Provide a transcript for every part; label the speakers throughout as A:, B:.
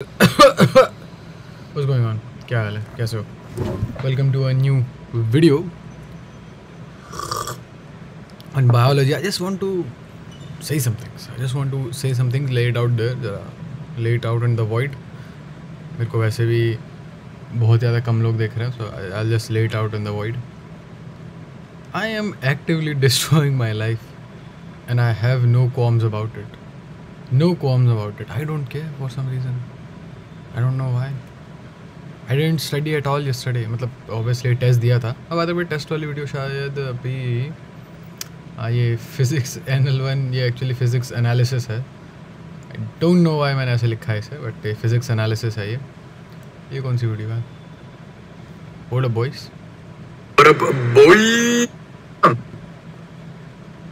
A: What's going on? क्या हाल है? कैसे हो? Welcome to a new video on biology. I just want to say some things. I just want to say something, lay it out there, जरा lay it out in the void. मेरे को वैसे भी बहुत ज़्यादा कम लोग देख रहे हैं, so I'll just lay it out in the void. I am actively destroying my life, and I have no qualms about it. No qualms about it. I don't care for some reason. I don't know why. I didn't study at all yesterday. मतलब obviously test दिया था. अब आते test वाली video शायद अभी ये physics NL1 ये एक्चुअली फ़िज़िक्स एनालिसिस है. आई डोंट नो वाई मैंने ऐसे लिखा है इसे, बट फिज़िक्स एनालिसिस है ये कौन सी वीडियो है? What up boys?
B: What up boy?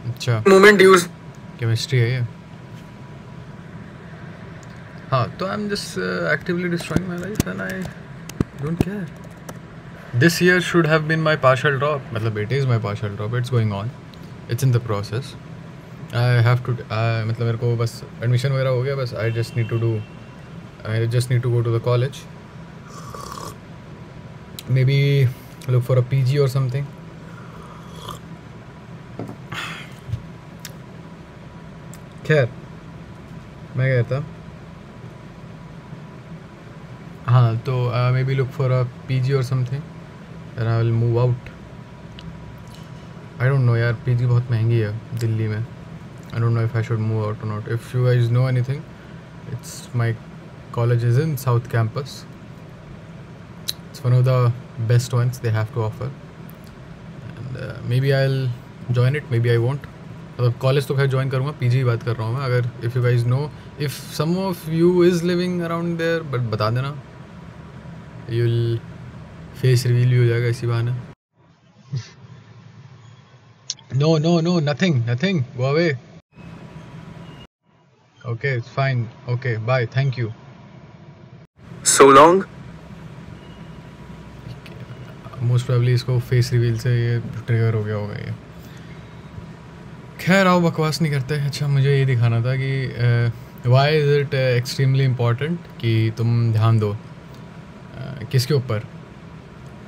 A: अच्छा
B: Moment use.
A: केमिस्ट्री है ये. हाँ तो I am just actively destroying my life and I don't care. This year should have been my partial drop. मतलब it is my partial drop. It's going on. It's in the process. I have to मतलब मेरे को बस admission वगैरह हो गया. बस I just need to go to the college. Maybe look for a PG or something. खैर मैं कहता हाँ तो maybe look for a PG or something and I will move out. I don't know यार, PG बहुत महंगी है दिल्ली में. I don't know if I should move out or not. If you guys know anything, it's my college is in South Campus. It's one of the best ones they have to offer, and maybe I'll join it, maybe I won't. मतलब college तो खैर join करूँगा, PG की बात कर रहा हूँ मैं. अगर if you guys know, if some of you is living around there, but बता देना. यूल फेस रिवील भी हो जाएगा इसी बहाने. No nothing go away. Okay fine. Okay bye. Thank you.
B: So long.
A: Most probably इसको फेस रिवील से ये ट्रिगर हो गया होगा ये. खैर आओ बकवास नहीं करते. अच्छा मुझे ये दिखाना था कि why is it extremely important कि तुम ध्यान दो. किसके ऊपर?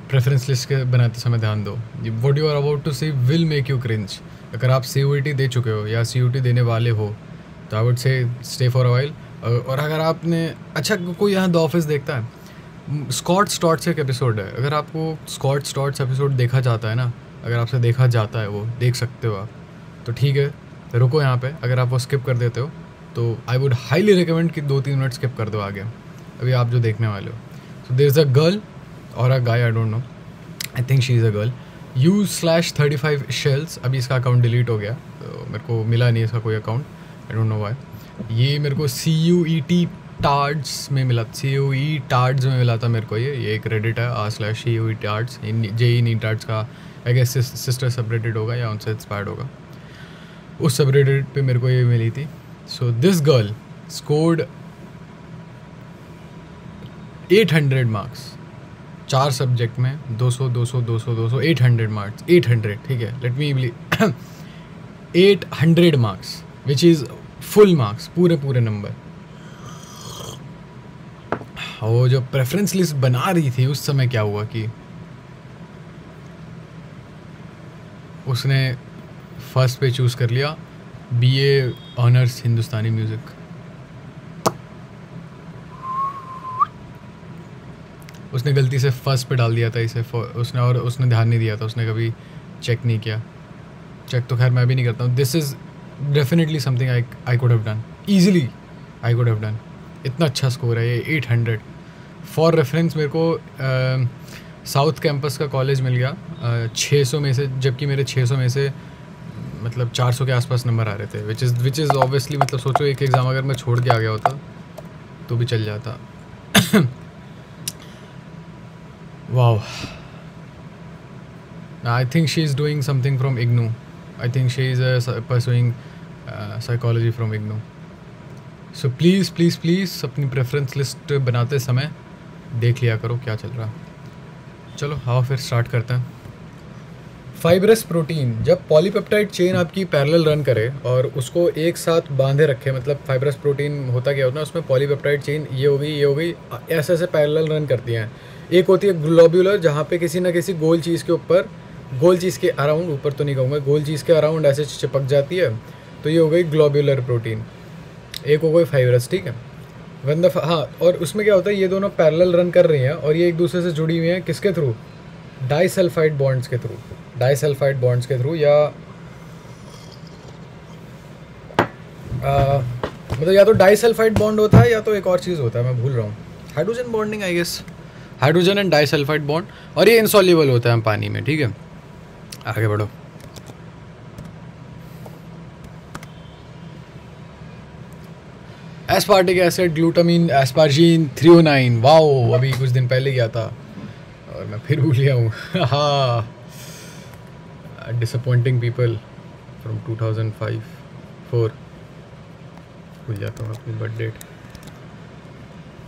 A: प्रेफरेंस लिस्ट के बनाते समय ध्यान दो. What you are about to say will make you cringe. अगर आप CUET दे चुके हो या CUET देने वाले हो तो I would say stay for a while. और अगर आपने अच्छा कोई यहाँ द ऑफिस देखता है, स्कॉट स्टॉट्स एक एपिसोड है. अगर आपको स्कॉट स्टॉट्स एपिसोड देखा जाता है ना, अगर आपसे देखा जाता है, वो देख सकते हो आप, तो ठीक है रुको यहाँ पे. अगर आप वो स्किप कर देते हो तो आई वुड हाईली रिकमेंड कि 2-3 मिनट स्किप कर दो आगे, अभी आप जो देखने वाले हो. So there is a girl or a guy, I don't know, I think she is a girl. U/35 shells. अभी इसका अकाउंट डिलीट हो गया तो मेरे को मिला नहीं इसका कोई account. I don't know why. ये मेरे को CUET टार्ड्स में मिला. CUE टार्ड्स में मिला था मेरे को. ये एक रेडिट है r/CUE टार्ड्स. JEE नीट टार्ड्स का आई गेस सिस्टर सबरेडिट होगा या उनसे इंस्पायर्ड होगा. उस सबरेडिट पे मेरे को ये मिली थी. So this girl scored 800 marks. 4 subject में 200 200 200 200 800 मार्क्स. 800 ठीक है, let me believe 800 marks which is full marks, पूरे नंबर. वो जो प्रेफरेंस लिस्ट बना रही थी उस समय क्या हुआ कि उसने फर्स्ट पे चूज़ कर लिया BA ऑनर्स हिंदुस्तानी म्यूज़िक. उसने गलती से फर्स्ट पे डाल दिया था इसे. उसने ध्यान नहीं दिया था. उसने कभी चेक नहीं किया. चेक तो खैर मैं भी नहीं करता हूँ. This is definitely something I could have done easily. I could have done. इतना अच्छा स्कोर है ये 800. फॉर रेफरेंस मेरे को साउथ कैंपस का कॉलेज मिल गया 600 में से, जबकि मेरे 600 में से मतलब 400 के आसपास नंबर आ रहे थे. विच इज़ ऑब्वियसली मतलब सोचो एक एग्ज़ाम अगर मैं छोड़ के आ गया होता तो भी चल जाता. Wow. I think she is doing something from IGNOU. I think she is pursuing psychology from IGNOU. So please अपनी प्रेफरेंस लिस्ट बनाते समय देख लिया करो क्या चल रहा. चलो आओ फिर स्टार्ट करते हैं. फाइब्रस प्रोटीन, जब पॉलीपेप्टाइड चेन आपकी पैरेलल रन करे और उसको एक साथ बांधे रखे, मतलब फाइब्रस प्रोटीन होता क्या होता है उसमें, पॉलीपेप्टाइड चेन ये हो गई, ऐसे ऐसे पैरेलल रन करती हैं। एक होती है ग्लोब्यूलर, जहाँ पे किसी ना किसी गोल चीज़ के ऊपर, गोल चीज़ के अराउंड, ऊपर तो नहीं कहूँगा, गोल चीज़ के अराउंड ऐसे चिपक जाती है, तो ये हो गई ग्लोब्यूलर प्रोटीन। एक हो गई फाइब्रस, ठीक है। वन द हाँ, और उसमें क्या होता है, ये दोनों पैरेलल रन कर रही हैं और ये एक दूसरे से जुड़ी हुई हैं, किसके थ्रू? डाइसल्फाइड बॉन्ड्स के थ्रू, डाइसल्फाइड बॉन्ड्स के थ्रू, या मतलब या तो डाइसल्फाइड बॉन्ड होता है या तो एक और चीज़ होता है, मैं भूल रहा हूँ, hydrogen bonding I guess, hydrogen and disulphide bond, और ये इनसॉल्युबल होता है पानी में, ठीक है। आगे बढ़ो। एस्पार्टिक एसिड, ग्लूटामीन, एस्पार्जीन, 309, वाओ, अभी कुछ दिन पहले गया था और मैं फिर भूल गया हूँ। हाँ, डिसअपॉइंटिंग पीपल फ्रॉम 2005-4, भूल जाता हूँ अपनी बर्थ डेट।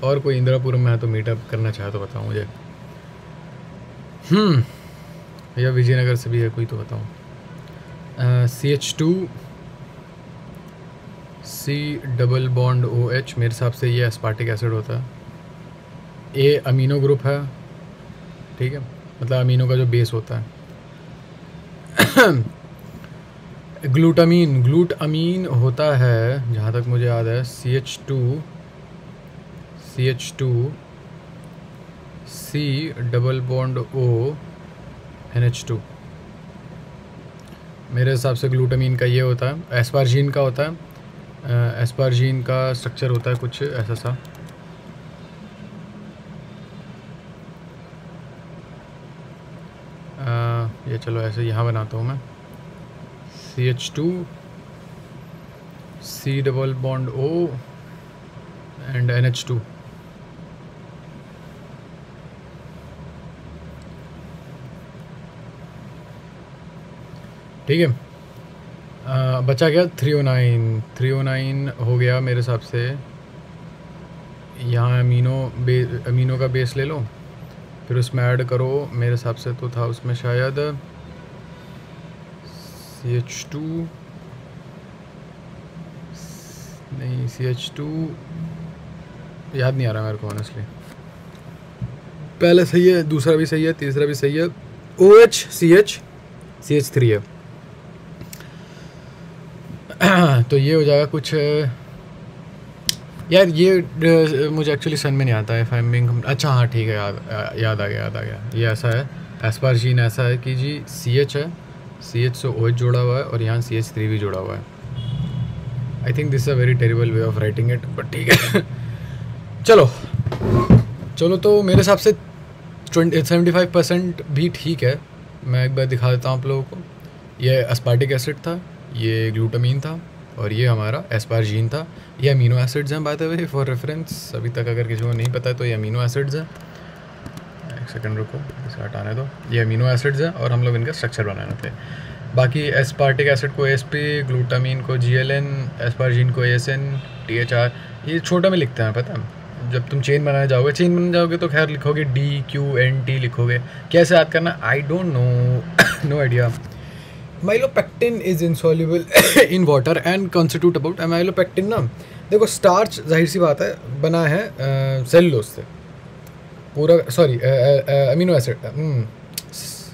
A: और कोई इंदिरापुरम में है तो मीटअप करना चाहे तो बताओ मुझे। या विजयनगर से भी है कोई तो बताओ। CH2 C double bond OH, मेरे हिसाब से ये एस्पार्टिक एसिड होता है। A अमीनो ग्रुप है, ठीक है, मतलब अमीनो का जो बेस होता है। ग्लूटामीन, ग्लूटामीन होता है जहाँ तक मुझे याद है CH2 C double bond O NH2, मेरे हिसाब से ग्लूटामीन का ये होता है। एस्पार्जीन का होता है, एस्पार्जीन का स्ट्रक्चर होता है कुछ ऐसा सा, ये चलो ऐसे यहाँ बनाता हूँ मैं, CH2 C double bond O and NH2। ठीक है, बचा गया 309 हो गया मेरे हिसाब से। यहाँ अमीनो का बेस ले लो, फिर उसमें ऐड करो, मेरे हिसाब से तो था उसमें शायद CH2 नहीं, CH2 याद नहीं आ रहा मेरे को ऑनेस्टली। पहले सही है, दूसरा भी सही है, तीसरा भी सही है। OH CH3 है। तो ये हो जाएगा कुछ यार, ये मुझे एक्चुअली सन में नहीं आता है। फाइमिंग, अच्छा हाँ ठीक है, याद आ गया। ये ऐसा है, एस्पार्जीन ऐसा है कि जी CH है, CH से OH जोड़ा हुआ है और यहाँ CH3 भी जोड़ा हुआ है। I think this is a very terrible way of writing it, but ठीक है। चलो तो मेरे हिसाब से 75% भी ठीक है। मैं एक बार दिखा देता हूँ आप लोगों को। ये एस्पार्टिक एसिड था, ये ग्लूटामीन था और ये हमारा एस्पार्जीन था। ये अमीनो एसिड्स हैं by the way, for reference, अभी तक अगर किसी को नहीं पता है तो ये अमीनो एसिड्स हैं। एक सेकंड रुको, इसे हटाने दो। ये अमीनो एसिड्स हैं और हम लोग इनका स्ट्रक्चर बनाने थे। बाकी एस्पार्टिक एसिड को ASP, ग्लूटामीन को GLN, एस्पार्जीन को ASN, THR, ये छोटा में लिखते हैं, पता है। जब तुम चेन बनाने जाओगे तो खैर लिखोगे DQNT लिखोगे। कैसे याद करना, I don't know, no idea. Amylopectin is insoluble in water and constitute about amylopectin ना, देखो स्टार्च जाहिर सी बात है बना है सेलुलोज से, पूरा सॉरी अमीनो एसिड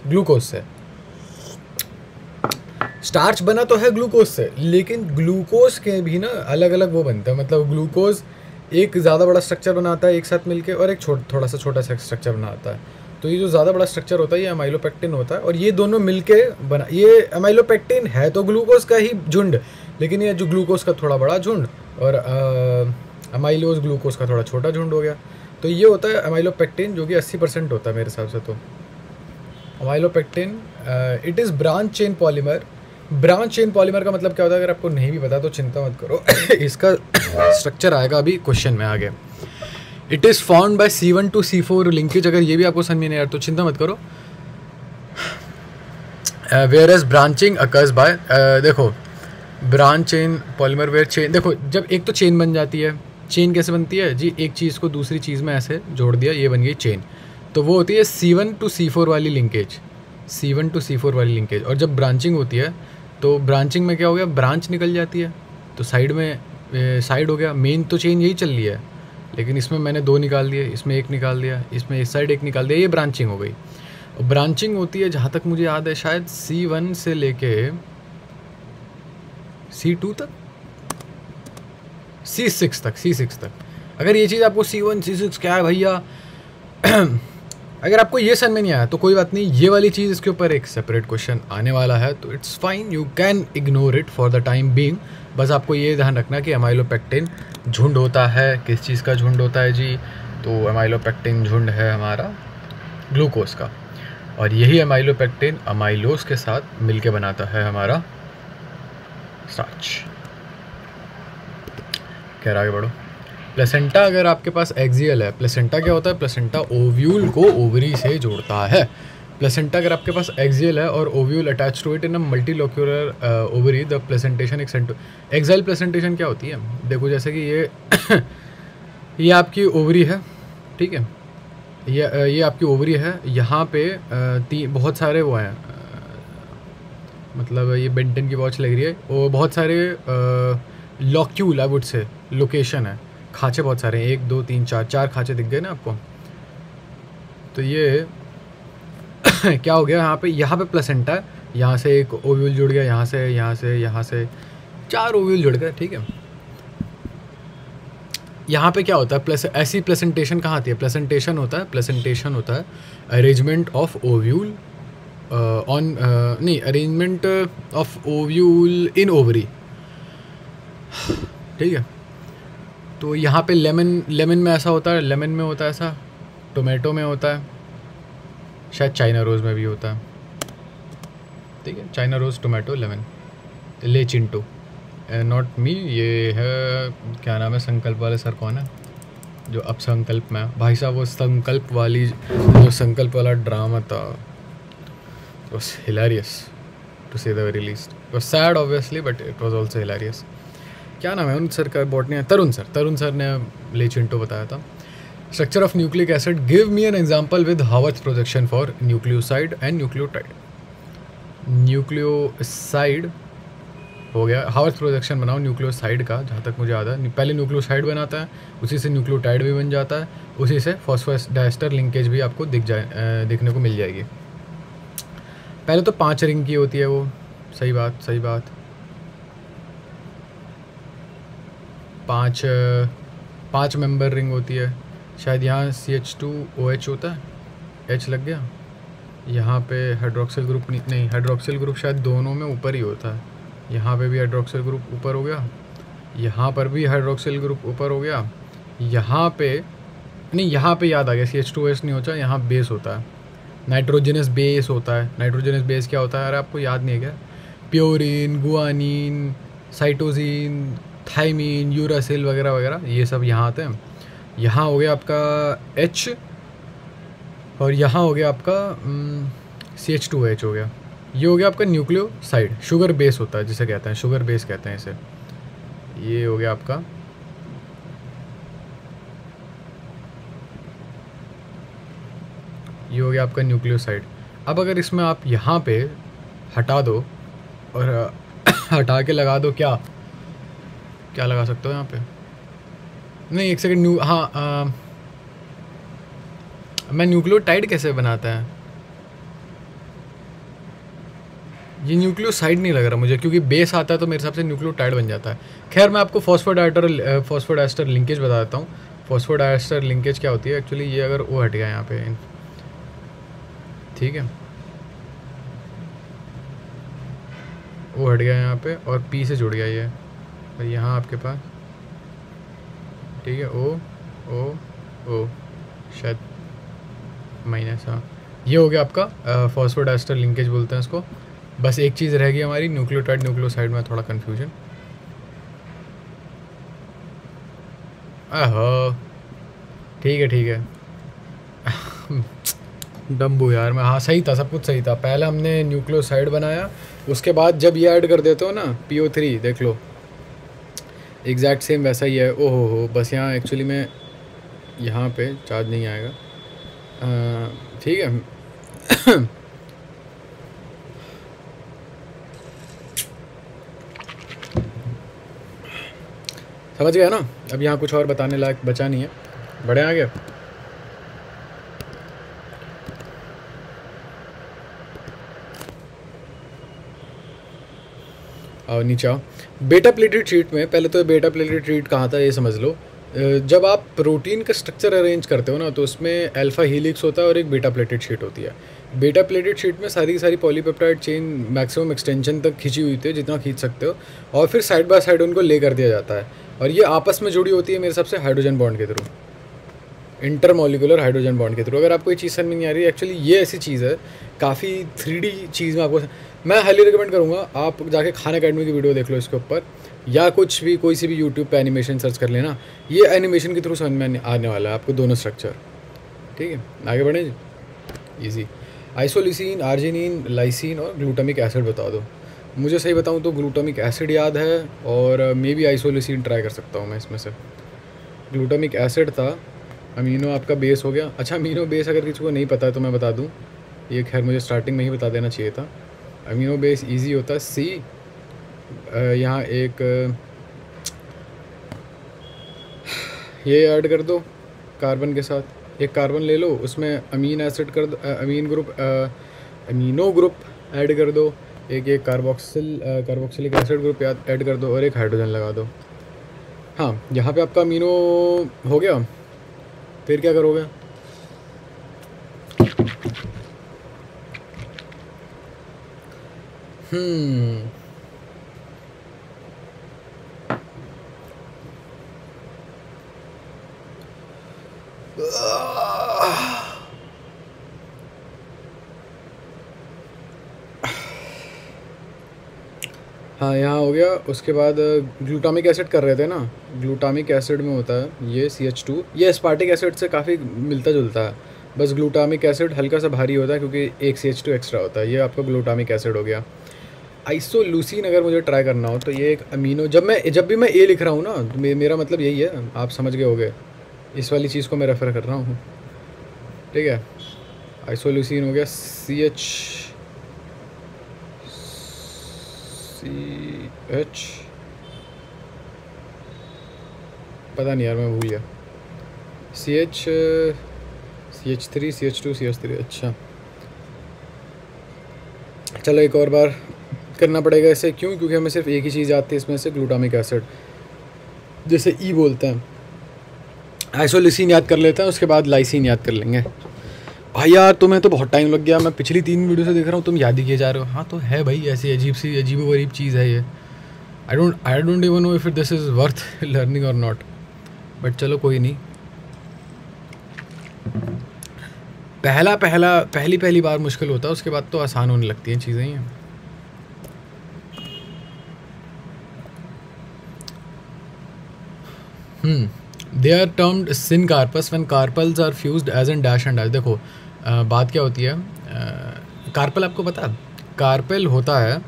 A: ग्लूकोज से। स्टार्च बना तो है ग्लूकोज से, लेकिन ग्लूकोज के भी ना अलग अलग वो बनता है। मतलब ग्लूकोज एक ज़्यादा बड़ा स्ट्रक्चर बनाता है एक साथ मिलके, और एक थोड़ा सा छोटा सा स्ट्रक्चर बनाता है। तो ये जो ज़्यादा बड़ा स्ट्रक्चर होता है ये अमाइलोपेक्टिन होता है, और ये दोनों मिलके बना, ये अमाइलोपेक्टिन है तो ग्लूकोज का ही झुंड, लेकिन ये जो ग्लूकोज का थोड़ा बड़ा झुंड और अमाइलोज ग्लूकोज का थोड़ा छोटा झुंड हो गया। तो ये होता है अमाइलोपेक्टिन, जो कि 80% होता है मेरे हिसाब से। तो amylopectin it is branch chain polymer. Branch chain polymer का मतलब क्या होता है, अगर आपको नहीं भी पता तो चिंता मत करो इसका स्ट्रक्चर आएगा अभी क्वेश्चन में आगे। It is found by C1 to C4 linkage. अगर ये भी आपको समझ में नहीं आ रहा तो चिंता मत करो। Whereas branching occurs by, देखो branch chain polymer where chain, देखो जब एक तो चेन बन जाती है, चेन कैसे बनती है जी, एक चीज़ को दूसरी चीज़ में ऐसे जोड़ दिया, ये बन गई चेन। तो वो होती है C1 to C4 वाली लिंकेज, C1 to C4 वाली लिंकेज। और जब ब्रांचिंग होती है तो ब्रांचिंग में क्या हो गया, ब्रांच निकल जाती है तो साइड में साइड हो गया। मेन तो चेन यही चल रही है, लेकिन इसमें मैंने 2 निकाल दिए, इसमें 1 निकाल दिया, इसमें इस साइड 1 निकाल दिया, ये ब्रांचिंग हो गई। और ब्रांचिंग होती है जहाँ तक मुझे याद है शायद C1 से लेके C2 तक, C6 तक। अगर ये चीज़ आपको C1 C6 क्या है भैया अगर आपको ये समझ में नहीं आया तो कोई बात नहीं, ये वाली चीज़ इसके ऊपर एक सेपरेट क्वेश्चन आने वाला है, तो it's fine, you can ignore it for the time being. बस आपको ये ध्यान रखना कि अमाइलोपेक्टिन झुंड होता है, किस चीज़ का झुंड होता है जी, तो अमाइलोपेक्टिन झुंड है हमारा ग्लूकोज का, और यही अमाइलोपेक्टिन अमाइलोज के साथ मिलके बनाता है हमारा स्टार्च। कह रहा आगे बढ़ो। प्लेसेंटा अगर आपके पास एक्सियल है, प्लेसेंटा क्या होता है, प्लेसेंटा ओव्यूल को ओवरी से जोड़ता है। प्लेसेंटा अगर आपके पास एक्सियल है और ovule attach to it in a multilocular ovary, the placentation axile placentation क्या होती है, देखो जैसे कि ये ये आपकी ओवरी है, ठीक है, ये आपकी ओवरी है, यहाँ पे बहुत सारे वो हैं, मतलब ये बेंटन की वॉच लग रही है, वो बहुत सारे locule I would say location है, खाँचे बहुत सारे हैं, 1 2 3 4 खाँचे दिख गए ना आपको। तो ये क्या हो गया, यहाँ पे प्लेसेंटा है, यहाँ से एक ओव्यूल जुड़ गया, यहाँ से 4 ओव्यूल जुड़ गए, ठीक है। यहाँ पे क्या होता है, ऐसी प्लेसेंटेशन कहाँ आती है, प्लेसेंटेशन होता है arrangement of ovule arrangement of ovule in ovary, ठीक है। तो यहाँ पे लेमन में ऐसा होता है, लेमन में होता है ऐसा, टोमेटो में होता है, शायद चाइना रोज़ में भी होता है, ठीक है, चाइना रोज़, टोमेटो, लेमन, ले चिंटू, नॉट मी, ये है क्या नाम है, संकल्प वाले सर कौन है जो अब संकल्प में भाई साहब, वो संकल्प वाली जो संकल्प वाला ड्रामा था, इट वॉज हिलेरियस टू से the very least, it was sad obviously but it was also hilarious. क्या नाम है उन सर का, बॉटनी है, तरुण सर ने ले चिंटू बताया था। Structure of nucleic acid, give me an example with Haworth projection for nucleoside and nucleotide. Nucleoside हो गया, हावर्थ प्रोजेक्शन बनाओ न्यूक्लियोसाइड का, जहाँ तक मुझे याद है पहले न्यूक्लियोसाइड बनाता है, उसी से न्यूक्लियोटाइड भी बन जाता है, उसी से फॉस्फोडाइस्टर लिंकेज भी आपको दिखने को मिल जाएगी। पहले तो 5 रिंग की होती है वो, सही बात 5 मेंबर रिंग होती है, शायद यहाँ CH2OH होता है, H लग गया, यहाँ पे हाइड्रोक्सिल ग्रुप नहीं, हाइड्रोक्सिल ग्रुप शायद दोनों में ऊपर ही होता है, यहाँ पे भी हाइड्रोक्सिल ग्रुप ऊपर हो गया, यहाँ पर भी हाइड्रोक्सिल ग्रुप ऊपर हो गया, यहाँ पे नहीं, यहाँ पे याद आ गया CH2OH नहीं होता, यहाँ बेस होता है, नाइट्रोजनस बेस होता है। नाइट्रोजनस बेस क्या होता है, अरे आपको याद नहीं है क्या, purine, guanine, cytosine, thymine, uracil वगैरह वगैरह, ये सब यहाँ आते हैं। यहाँ हो गया आपका H और यहाँ हो गया आपका CH2OH हो गया, ये हो गया आपका न्यूक्लियोसाइड, शुगर बेस होता है जिसे कहते हैं, शुगर बेस कहते हैं इसे, ये हो गया आपका ये हो गया आपका न्यूक्लियोसाइड। अब अगर इसमें आप यहाँ पे हटा दो और हटा के लगा दो, क्या लगा सकते हो यहाँ पे, नहीं एक सेकंड, मैं न्यूक्लियोटाइड कैसे बनाता है, ये न्यूक्लियोसाइड नहीं लग रहा मुझे, क्योंकि बेस आता है तो मेरे हिसाब से न्यूक्लियोटाइड बन जाता है। खैर मैं आपको फॉस्फोडाइस्टर लिंकेज बता देता हूँ। फॉस्फोडाइस्टर लिंकेज क्या होती है एक्चुअली, ये अगर वो हट गया यहाँ पे, ठीक है, वो हट गया यहाँ पे और P से जुड़ गया ये, और यहाँ आपके पास, ठीक है, O शायद माइनस, हाँ, ये हो गया आपका फॉस्फोडाइस्टर लिंकेज बोलते हैं इसको। बस एक चीज़ रह गई हमारी, न्यूक्लियोटाइड न्यूक्लियोसाइड में थोड़ा कन्फ्यूजन। आहो ठीक है डम्बू यार मैं, हाँ सही था, सब कुछ सही था। पहले हमने न्यूक्लियोसाइड बनाया, उसके बाद जब ये ऐड कर देते हो ना PO3, देख लो एग्जैक्ट सेम वैसा ही है। ओहो हो, बस यहाँ एक्चुअली में यहाँ पे चार्ज नहीं आएगा, ठीक है समझ गया ना? अब यहाँ कुछ और बताने लायक बचा नहीं है, बढ़े आगे। और नीचे आओ। बेटा प्लेटेड शीट में पहले तो बेटा प्लेटेड शीट कहाँ था ये समझ लो। जब आप प्रोटीन का स्ट्रक्चर अरेंज करते हो ना, तो उसमें अल्फा हीलिक्स होता है और एक बेटा प्लेटेड शीट होती है। बेटा प्लेटेड शीट में सारी की सारी पॉलीपेप्टाइड चेन मैक्सिमम एक्सटेंशन तक खींची हुई होती है, जितना खींच सकते हो, और फिर साइड बाय साइड उनको ले कर दिया जाता है, और ये आपस में जुड़ी होती है मेरे हिसाब से हाइड्रोजन बॉन्ड के थ्रू, इंटरमोलिकुलर हाइड्रोजन बॉन्ड के थ्रू। अगर आपको ये चीज़ समझ में नहीं आ रही, एक्चुअली ये ऐसी चीज़ है, काफ़ी 3D चीज़ में आपको मैं हाईली रिकमेंड करूँगा आप जाके खान अकेडमी की वीडियो देख लो इसके ऊपर, या कुछ भी कोई सी भी यूट्यूब पे एनिमेशन सर्च कर लेना, ये एनिमेशन के थ्रू समझ में आने वाला है आपको दोनों स्ट्रक्चर। ठीक है, आगे बढ़ें जी। ईजी। आइसोलिसिन, आर्जिनिन, लाइसिन और ग्लूटामिक एसिड बता दो। मुझे सही बताऊँ तो ग्लूटामिक एसिड याद है, और मे बी आइसोलिसिन ट्राई कर सकता हूँ मैं इसमें से। ग्लूटामिक एसिड था, अमीनो आपका बेस हो गया। अच्छा, अमीनो बेस अगर किसी को नहीं पता है तो मैं बता दूँ, ये खैर मुझे स्टार्टिंग में ही बता देना चाहिए था। अमीनो बेस इजी होता है सी, यहाँ एक ये ऐड कर दो कार्बन के साथ, एक कार्बन ले लो, उसमें अमीन एसिड कर दो, अमीनो ग्रुप ऐड कर दो, एक कार्बोक्सिलिक एसिड ग्रुप ऐड कर दो, और एक हाइड्रोजन लगा दो। हाँ, यहाँ पे आपका अमीनो हो गया। फिर क्या करोगे? हाँ, यहाँ हो गया। उसके बाद ग्लूटामिक एसिड कर रहे थे ना, ग्लूटामिक एसिड में होता है ये CH2, ये एस्पार्टिक एसिड से काफ़ी मिलता जुलता है, बस ग्लूटामिक एसिड हल्का सा भारी होता है क्योंकि एक CH2 एक्स्ट्रा होता है। ये आपका ग्लूटामिक एसिड हो गया। आइसोल्यूसिन अगर मुझे ट्राई करना हो तो ये एक अमीनो, जब भी मैं ए लिख रहा हूँ ना, तो मेरा मतलब यही है, आप समझ गए होगे, इस वाली चीज़ को मैं रेफ़र कर रहा हूँ। ठीक है, आइसोल्यूसिन हो गया CH, पता नहीं यार, मैं भूल गया। CH3, CH2, CH3। अच्छा, चलो एक और बार करना पड़ेगा इसे। क्यों? क्योंकि हमें सिर्फ एक ही चीज़ आती है इसमें से, ग्लूटामिक एसिड, जैसे ई बोलते हैं। आइसोलिसिन याद कर लेते हैं, उसके बाद लाइसिन याद कर लेंगे। भाई यार, तुम्हें तो बहुत टाइम लग गया, मैं पिछली 3 वीडियो से देख रहा हूँ, तुम याद ही किए जा रहे हो। हाँ तो है भाई, ऐसी अजीब चीज़ है ये। I don't even know if this is worth learning और नॉट, बट चलो कोई नहीं। पहली बार मुश्किल होता है, उसके बाद तो आसान होने लगती हैं चीज़ें ही। They are termed syncarpous when carpels are fused as an dash and dash. देखो बात क्या होती है, कार्पल आपको पता है? कार्पेल होता है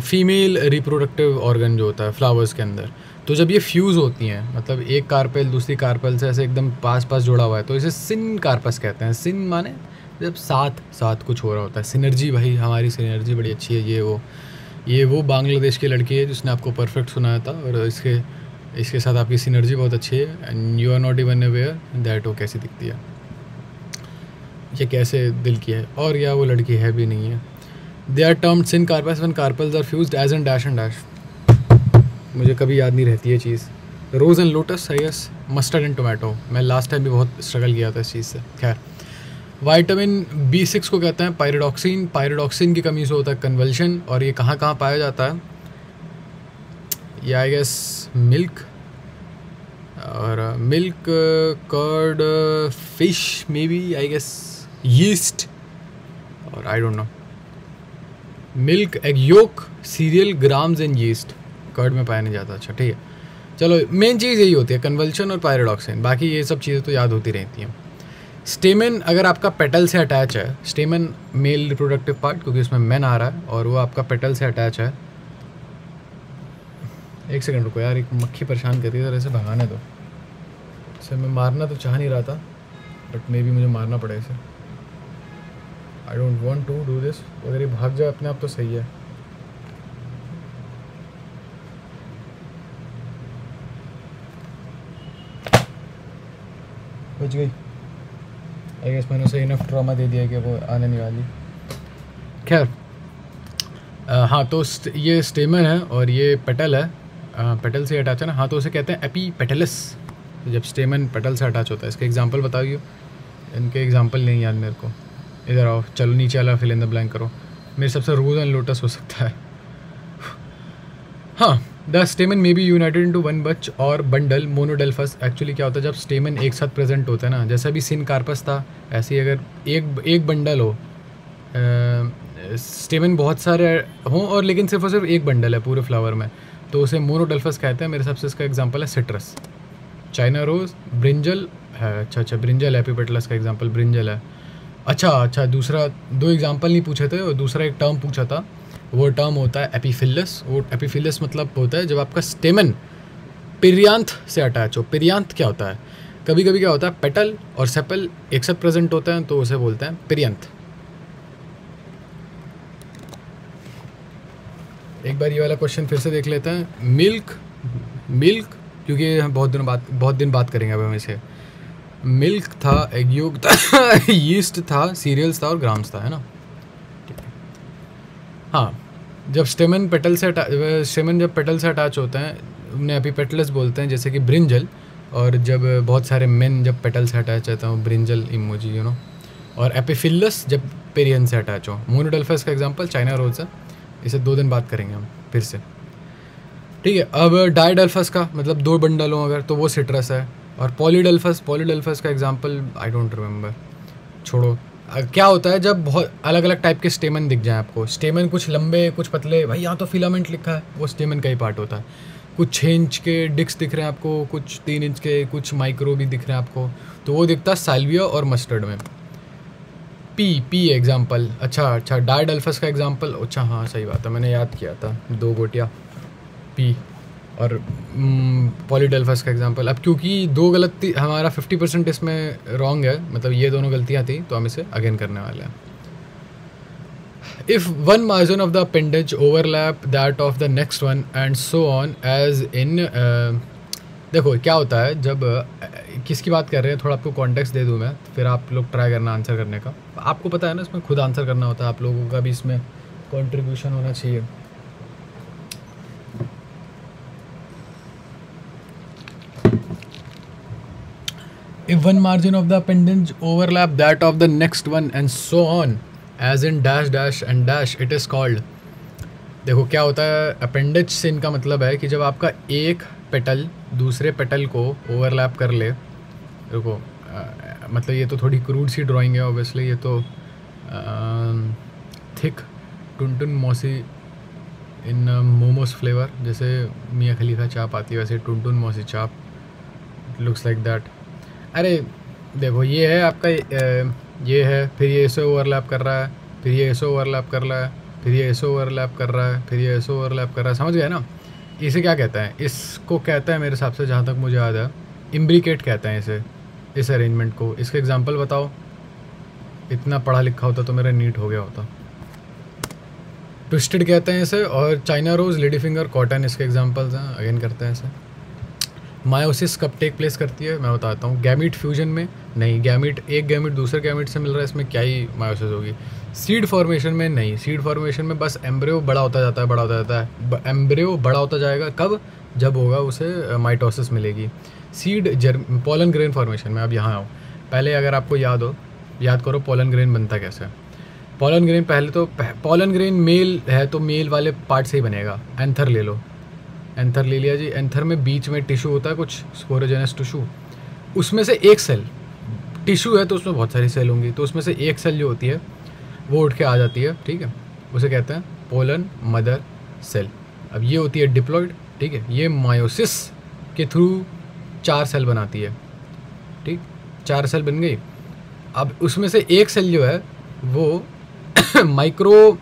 A: फीमेल रिप्रोडक्टिव ऑर्गन जो होता है फ्लावर्स के अंदर। तो जब ये फ्यूज़ होती हैं, मतलब एक कार्पेल दूसरी कार्पेल से ऐसे एकदम पास जुड़ा हुआ है, तो इसे सिन कार्पस कहते हैं। सिन माने जब साथ कुछ हो रहा होता है। सिनर्जी, भाई हमारी सिनर्जी बड़ी अच्छी है। ये वो बांग्लादेश की लड़की है जिसने आपको परफेक्ट सुनाया था, और इसके साथ आपकी सिनर्जी बहुत अच्छी है, and you are not even aware that वो कैसी दिखती है, ये कैसे दिल की है, और या वो लड़की है भी नहीं है। They are termed syncarpous when carpels are fused as an dash and dash. मुझे कभी याद नहीं रहती है चीज़। Rose and lotus, I guess mustard and tomato. मैं लास्ट टाइम भी बहुत स्ट्रगल किया था इस चीज़ से। खैर, विटामिन B6 को कहते हैं पायरिडॉक्सिन। पायरिडॉक्सिन की कमी से होता है कन्वल्शन, और ये कहाँ पाया जाता है? ये आई गेस मिल्क, और milk, curd, fish, maybe, I guess yeast, और I don't know. Milk, egg yolk, cereal, grams and yeast. Curd में पाया नहीं जाता। अच्छा ठीक है, चलो मेन चीज़ यही होती है, कन्वल्शन और पायरिडॉक्सिन। बाकी ये सब चीज़ें तो याद होती रहती हैं। स्टेमन अगर आपका पेटल से अटैच है, स्टेमन मेल रिप्रोडक्टिव पार्ट, क्योंकि उसमें मेन आ रहा है, और वो आपका पेटल से अटैच है। एक सेकंड रुको यार, एक मक्खी परेशान कर रही है, इसे भगाने दो। इसे मैं मारना तो चाह नहीं रहा था, बट मे बी मुझे मारना पड़े इसे। I don't want to do this. अगर ये भाग जाए अपने आप तो सही है। बच गई। आई गेस मैंने उसे इनफ ट्रॉमा दे दिया कि वो आने नहीं वाली। खैर हाँ, तो ये स्टेमन है और ये पेटल है, पेटल से अटैच है ना। हाँ, तो उसे कहते हैं एपी पेटलस, जब स्टेमन पेटल से अटैच होता है। इसके एग्जांपल बताइए। इनके एग्जांपल नहीं याद मेरे को। इधर आओ, चलो नीचे वाला फिल इन द ब्लैंक करो। मेरे सबसे रोज एंड लोटस हो सकता है। हाँ, the स्टेमन may be united into one बच और बंडल मोनोडेल्फस। एक्चुअली क्या होता है जब स्टेमन एक साथ प्रेजेंट होता है ना, जैसे अभी सिन कार्पस था, ऐसे ही अगर एक बंडल हो, स्टेमन बहुत सारे हों और लेकिन सिर्फ और सिर्फ एक बंडल है पूरे फ्लावर में, तो उसे मोनोडेल्फस कहते हैं। मेरे हिसाब से इसका एग्जांपल है सिट्रस, चाइना रोज, ब्रिंजल है। अच्छा, ब्रिंजल एपीपेटलस का एग्जांपल ब्रिंजल है। अच्छा, दूसरा 2 एग्जांपल नहीं पूछे थे और दूसरा एक टर्म पूछा था। वो टर्म होता है एपीफिलस। वो एपीफिलस मतलब होता है जब आपका स्टेमन पिरियांथ से अटैच हो। पिरियांथ क्या होता है, कभी कभी क्या होता है पेटल और सेपल एक साथ प्रेजेंट होते हैं, तो उसे बोलते हैं पिरियांथ। एक बार ये वाला क्वेश्चन फिर से देख लेते हैं। मिल्क क्योंकि हम बहुत दिन बात करेंगे अब हम इसे। मिल्क था, एग योग था, यीस्ट था, सीरियल्स था और ग्राम्स था, है ना। हाँ, जब स्टेमन पेटल से अटैच होते हैं उन्हें एपीपेटलस बोलते हैं, जैसे कि ब्रिंजल। और जब बहुत सारे मेन जब पेटल से अटैच होते हैं ब्रिंजल इमोजी, और एपीफिलस जब पेरियन से अटैच हो। मोनोडेल्फस का एग्जांपल चाइना रोज है। इसे 2 दिन बात करेंगे हम फिर से, ठीक है। अब डायडेल्फस का मतलब 2 बंडल हो अगर, तो वो सिट्रस है। और पॉलीडेल्फस का एग्जांपल आई डोंट रिमेंबर, छोड़ो। क्या होता है जब बहुत अलग अलग टाइप के स्टेमन दिख जाए आपको, स्टेमन कुछ लंबे कुछ पतले, भाई यहाँ तो फिलामेंट लिखा है, वो स्टेमन का ही पार्ट होता है। कुछ 6 इंच के डिक्स दिख रहे हैं आपको, कुछ 3 इंच के, कुछ माइक्रो भी दिख रहे हैं आपको, तो वो दिखता है साल्विया और मस्टर्ड में। P example. अच्छा, डायडेल्फस का एग्जाम्पल। अच्छा हाँ, सही बात है, मैंने याद किया था, 2 गोटियाँ पी। और पॉलीडेल्फस का एग्जांपल। अब क्योंकि 2 गलती हमारा 50% इसमें रॉन्ग है, मतलब ये दोनों गलतियाँ थी, तो हम इसे अगेन करने वाले हैं। If one margin of the appendage overlap that of the next one and so on as in. देखो क्या होता है जब किसकी बात कर रहे हैं, थोड़ा आपको कॉन्टेक्स्ट दे दूँ मैं, फिर आप लोग ट्राई करना आंसर करने का। आपको पता है ना, इसमें खुद आंसर करना होता है, आप लोगों का भी इसमें कॉन्ट्रीब्यूशन होना चाहिए। If one margin of the appendage overlap that of the next one and so on as in dash dash and dash, it is called। देखो क्या होता है अपेंडेज से, इनका मतलब है कि जब आपका एक पेटल दूसरे पेटल को ओवरलैप कर ले। देखो मतलब ये तो थोड़ी क्रूड सी ड्राइंग है ऑब्वियसली, ये तो थिक टुनटुन मौसी इन मोमोस फ्लेवर, जैसे मियाँ खलीफा चाप आती है वैसे टुनटुन मौसी चाप, लुक्स लाइक दैट। अरे देखो ये है आपका, ये है, फिर ये ऐसे ओवरलैप कर रहा है, फिर ये ऐसे ओवरलैप कर रहा है, फिर ये ऐसे ओवरलैप कर रहा है, फिर ये ऐसे ओवरलैप कर रहा है, समझ गए ना। इसे क्या कहता है, इसको कहता है मेरे हिसाब से, जहाँ तक मुझे याद है, इम्ब्रिकेट कहते हैं इसे, इस अरेंजमेंट को। इसके एग्जांपल बताओ। इतना पढ़ा लिखा होता तो मेरा नीट हो गया होता। ट्विस्टेड कहते हैं इसे, और China rose, lady finger, cotton इसके एग्जांपल्स हैं। अगेन करते हैं इसे। मायोसिस कब टेक प्लेस करती है मैं बताता हूँ। गैमीट फ्यूजन में नहीं, एक गैमीट दूसरे गैमीट से मिल रहा है, इसमें क्या ही मायोसिस होगी। सीड फॉर्मेशन में नहीं, सीड फॉर्मेशन में बस एम्ब्रियो बड़ा होता जाता है, एम्ब्रियो बड़ा होता जाएगा कब, जब होगा उसे माइटोसिस मिलेगी। सीड पोलन ग्रेन फॉर्मेशन में। अब यहाँ आओ, पहले अगर आपको याद करो पोलन ग्रेन बनता कैसे। पोलन ग्रेन पहले तो पोलन ग्रेन मेल है तो मेल वाले पार्ट से ही बनेगा। एंथर ले लो, एंथर ले लिया जी। एंथर में बीच में टिश्यू होता है, कुछ स्पोरोजेनस टिश्यू, उसमें से एक सेल, टिश्यू है तो उसमें बहुत सारी सेल होंगी, तो उसमें से एक सेल जो होती है वो उठ के आ जाती है, ठीक है, उसे कहते हैं पोलन मदर सेल। अब ये होती है डिप्लॉइड, ठीक है, ये मायोसिस के थ्रू 4 सेल बनाती है, ठीक, 4 सेल बन गई। अब उसमें से एक सेल जो है वो माइक्रो,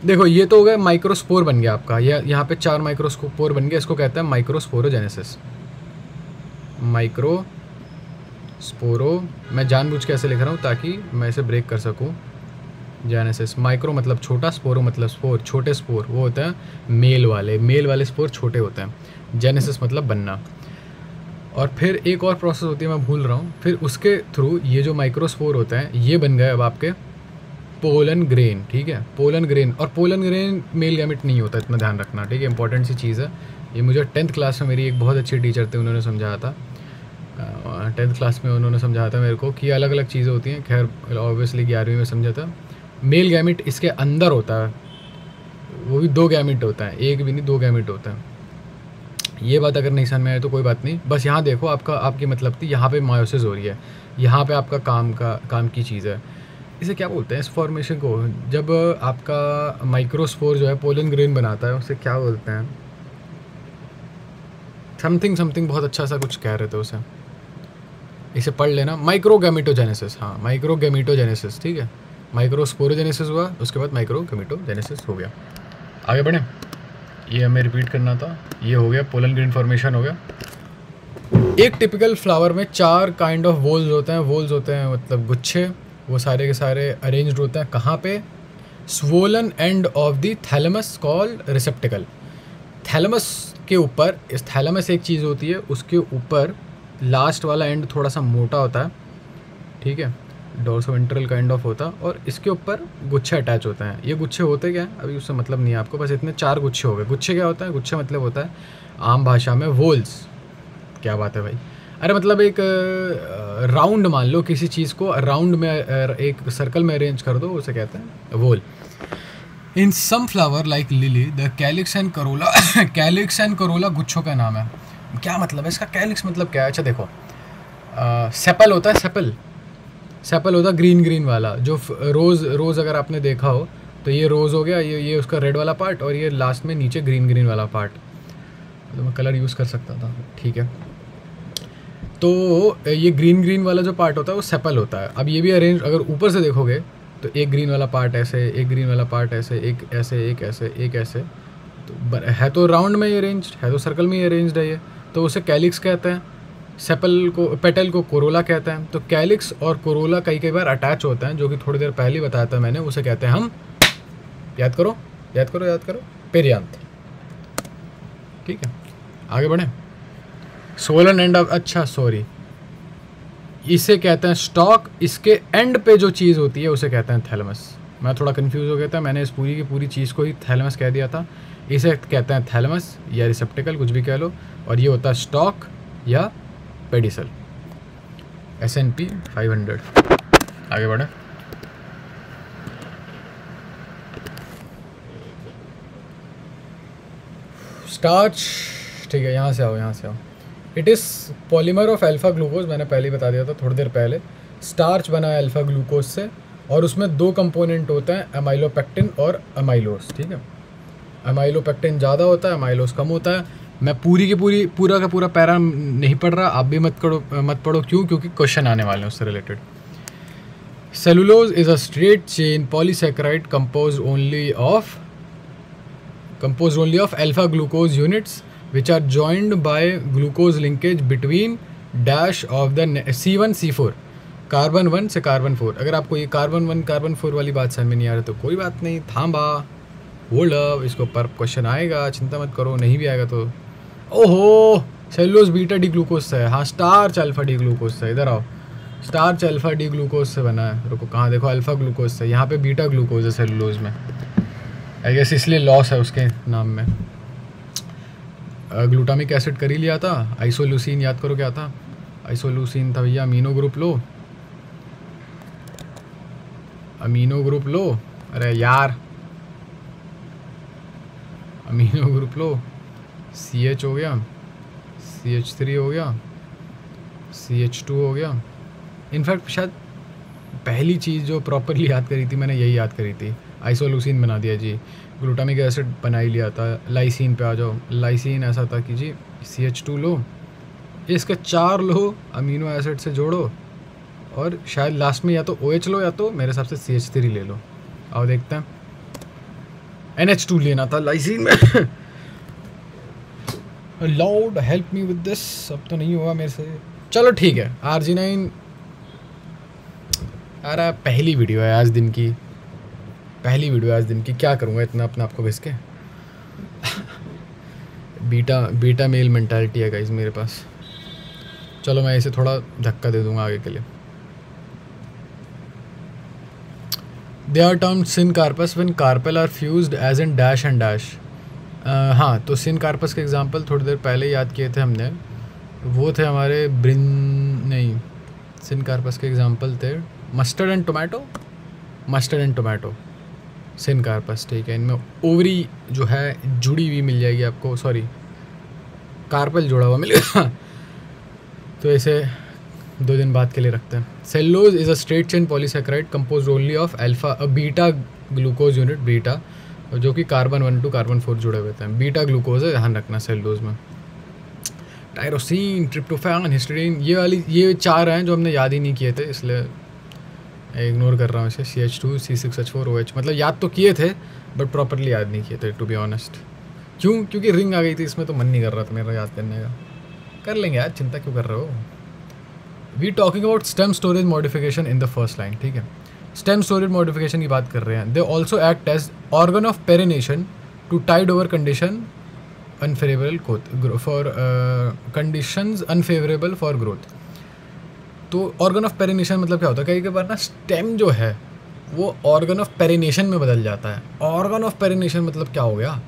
A: देखो ये तो हो गया माइक्रोस्पोर बन गया आपका, यहाँ पे 4 माइक्रोस्पोर बन गया, इसको कहते हैं माइक्रोस्पोरोजेनेसिस। माइक्रोस्पोरो, मैं जानबूझ के ऐसे लिख रहा हूँ ताकि मैं इसे ब्रेक कर सकूँ। जेनेसिस, माइक्रो मतलब छोटा, स्पोरो मतलब स्पोर, छोटे स्पोर वो होते हैं मेल वाले स्पोर छोटे होते हैं। जेनेसिस मतलब बनना। और फिर एक और प्रोसेस होती है, मैं भूल रहा हूँ, फिर उसके थ्रू ये जो माइक्रोस्पोर होते हैं ये बन गए अब आपके पोलन ग्रेन, ठीक है, पोलन ग्रेन। और पोलन ग्रेन मेल गैमेट नहीं होता, इतना ध्यान रखना, ठीक है, इंपॉर्टेंट सी चीज़ है ये। मुझे 10th क्लास में मेरी एक बहुत अच्छी टीचर थे, उन्होंने समझाया था, 10th क्लास में उन्होंने समझाया था मेरे को कि अलग अलग चीज़ें होती हैं। खैर ऑब्वियसली 11वीं में समझा था। मेल गैमेट इसके अंदर होता है, वो भी 2 गैमेट होता है, एक भी नहीं 2 गैमेट होता है। ये बात अगर नहीं समझ में आए तो कोई बात नहीं, बस यहाँ देखो आपकी मतलब थी, यहाँ पे मायोसिस हो रही है, यहाँ पे आपका काम की चीज़ है। इसे क्या बोलते हैं इस फॉर्मेशन को, जब आपका माइक्रोस्पोर जो है पोलन ग्रेन बनाता है, उसे क्या बोलते हैं, समथिंग बहुत अच्छा सा कुछ कह रहे थे उसे, इसे पढ़ लेना, माइक्रोगैमेटोजेनेसिस। हाँ, माइक्रोगैमेटोजेनेसिस, ठीक है, माइक्रोस्पोरोजेनेसिस हुआ, उसके बाद माइक्रोगैमेटोजेनेसिस हो गया। आगे बढ़ें, ये हमें रिपीट करना था, ये हो गया, पोलन ग्रेन फॉर्मेशन हो गया। एक टिपिकल फ्लावर में 4 काइंड ऑफ वोल्स होते हैं, वोल्स होते हैं मतलब गुच्छे, वो सारे के सारे अरेंज्ड होते हैं कहाँ पे, swollen end of the thalamus called रिसेप्टिकल। Thalamus के ऊपर, इस थैलेमस एक चीज़ होती है, उसके ऊपर लास्ट वाला एंड थोड़ा सा मोटा होता है, ठीक है, डोर्सोवेंट्रल काइंड ऑफ होता, और इसके ऊपर गुच्छे अटैच होते हैं। ये गुच्छे होते क्या है अभी उससे मतलब नहीं है आपको, बस इतने 4 गुच्छे हो गए। गुच्छे क्या होता है, गुच्छे मतलब होता है आम भाषा में वोल्स। क्या बात है भाई, अरे मतलब एक राउंड मान लो, किसी चीज़ को राउंड में एक सर्कल में अरेंज कर दो, उसे कहते हैं whorl. In some flower like lily the calyx and corolla, calyx and corolla गुच्छों का नाम है। क्या मतलब है इसका, कैलिक्स मतलब क्या है, अच्छा देखो, सेपल होता है, सेपल होता है ग्रीन वाला, जो रोज़ अगर आपने देखा हो तो ये रोज़ हो गया, ये उसका रेड वाला पार्ट, और ये लास्ट में नीचे ग्रीन वाला पार्ट, तो मैं कलर यूज़ कर सकता था, ठीक है। तो ये ग्रीन वाला जो पार्ट होता है वो सेपल होता है। अब ये भी अरेंज, अगर ऊपर से देखोगे तो एक ग्रीन वाला पार्ट ऐसे, एक ग्रीन वाला पार्ट ऐसे, एक ऐसे, एक ऐसे, एक ऐसे, तो है तो राउंड में ही अरेंज्ड, है तो सर्कल में ही अरेंज्ड है ये, तो उसे कैलिक्स कहते हैं। सेपल को, पेटल को कोरोला कहते हैं। तो कैलिक्स और कोरोला कई बार अटैच होते हैं, जो कि थोड़ी देर पहले बताया था मैंने, उसे कहते हैं हम, याद करो पेरियांथ, ठीक है। आगे बढ़ें, सोलन एंड ऑफ, अच्छा सॉरी, इसे कहते हैं स्टॉक, इसके एंड पे जो चीज़ होती है उसे कहते हैं थैलेमस। मैं थोड़ा कंफ्यूज हो गया था, मैंने इस पूरी की पूरी चीज़ को ही थैलेमस कह दिया था। इसे कहते हैं थैलेमस या रिसेप्टिकल, कुछ भी कह लो, और ये होता है स्टॉक या पेडिसल। S&P 500। आगे बढ़े, स्टार्च, ठीक है, यहाँ से आओ। It is polymer of alpha glucose, मैंने पहले ही बता दिया था थोड़ी देर पहले। स्टार्च बना है अल्फा ग्लूकोज से, और उसमें 2 कंपोनेंट होते हैं, अमाइलोपेक्टिन और अमाइलोस, ठीक है। अमाइलोपेक्टिन ज़्यादा होता है, अमाइलोस कम होता है। मैं पूरा का पूरा पैरा नहीं पढ़ रहा, आप भी मत पढ़ो, क्योंकि क्वेश्चन आने वाले हैं उससे related. Cellulose is a straight chain polysaccharide compose only of alpha glucose units which are joined by glucose linkage between dash of the C1 C4, carbon 1 से कार्बन 4। अगर आपको ये कार्बन 1 कार्बन 4 वाली बात समझ में नहीं आ रही तो कोई बात नहीं, थांबा, होल्ड अप, इसके ऊपर क्वेश्चन आएगा, चिंता मत करो। नहीं भी आएगा तो, ओहो, सेलुलोज बीटा डी ग्लूकोज से है, हाँ, स्टार्च अल्फा डी ग्लूकोज से, इधर आओ, स्टार्च अल्फा डी ग्लूकोज से बना है। रुको, कहाँ देखो, अल्फा ग्लूकोज से, यहाँ पे बीटा ग्लूकोज है सेलुलोज में, आई गेस इसलिए लॉस है उसके नाम में। ग्लूटामिक एसिड कर ही लिया था। आइसोल्यूसिन याद करो क्या था, आइसोल्यूसिन था भैया। अमीनो ग्रुप लो, अरे यार, अमीनो ग्रुप लो, CH हो गया, CH3 हो गया, CH2 हो गया। इनफैक्ट शायद पहली चीज़ जो प्रॉपरली याद करी थी मैंने, यही याद करी थी, आइसोल्यूसिन बना दिया जी। ग्लूटामिक एसिड बना ही लिया था। लाइसिन पे आ जाओ, लाइसिन ऐसा था कि जी CH2 लो, इसके 4 लो, अमीनो एसिड से जोड़ो, और शायद लास्ट में या तो OH लो या तो मेरे हिसाब से CH3 ले लो। आओ देखते हैं, NH2 लेना था लाइसिन में। Lord help me with this, अब तो नहीं हुआ मेरे से। चलो ठीक है, Arginine, अरे पहली वीडियो है आज दिन की, क्या करूँगा इतना अपने आप को घिस के। बीटा मेल मेंटालिटी है गाइस मेरे पास। चलो मैं इसे थोड़ा धक्का दे दूंगा आगे के लिए। They are termed syncarpous when carpel are fused as in dash and dash. हाँ, तो सिन कार्पस के एग्जांपल थोड़ी देर पहले याद किए थे हमने, वो थे हमारे नहीं, सिन कार्पस के एग्जांपल थे mustard and tomato, syncarpous, ठीक है। इनमें ओवरी जो है जुड़ी हुई मिल जाएगी आपको, सॉरी कार्पेल जुड़ा हुआ मिलेगा तो इसे 2 दिन बाद के लिए रखते हैं। Cellulose is a straight chain polysaccharide composed only of beta glucose unit, beta, जो कि कार्बन 1 to कार्बन 4 जुड़े हुए हैं। बीटा ग्लूकोज है, ध्यान रखना सेलुलोज में। टायरोसिन, ट्रिप्टोफैन, हिस्टीडीन, ये 4 हैं जो हमने याद ही नहीं किए थे, इसलिए इग्नोर कर रहा हूँ इसे। CH2, C6H4, OH, मतलब याद तो किए थे बट प्रॉपरली याद नहीं किए थे, टू बी ऑनेस्ट। क्यों? क्योंकि रिंग आ गई थी इसमें, तो मन नहीं कर रहा था मेरा याद करने का। कर लेंगे यार, चिंता क्यों कर रहे हो। We talking about stem storage modification in the first line, ठीक है। स्टेम स्टोरेज मॉडिफिकेशन की बात कर रहे हैं। They also act as organ of perennation to tide over condition unfavourable for conditions unfavourable for growth. तो ऑर्गन ऑफ पेरिनेशन मतलब क्या होता है, कई बार ना स्टेम जो है वो ऑर्गन ऑफ पेरिनेशन में बदल जाता है। ऑर्गन ऑफ पेरिनेशन मतलब क्या हो गया?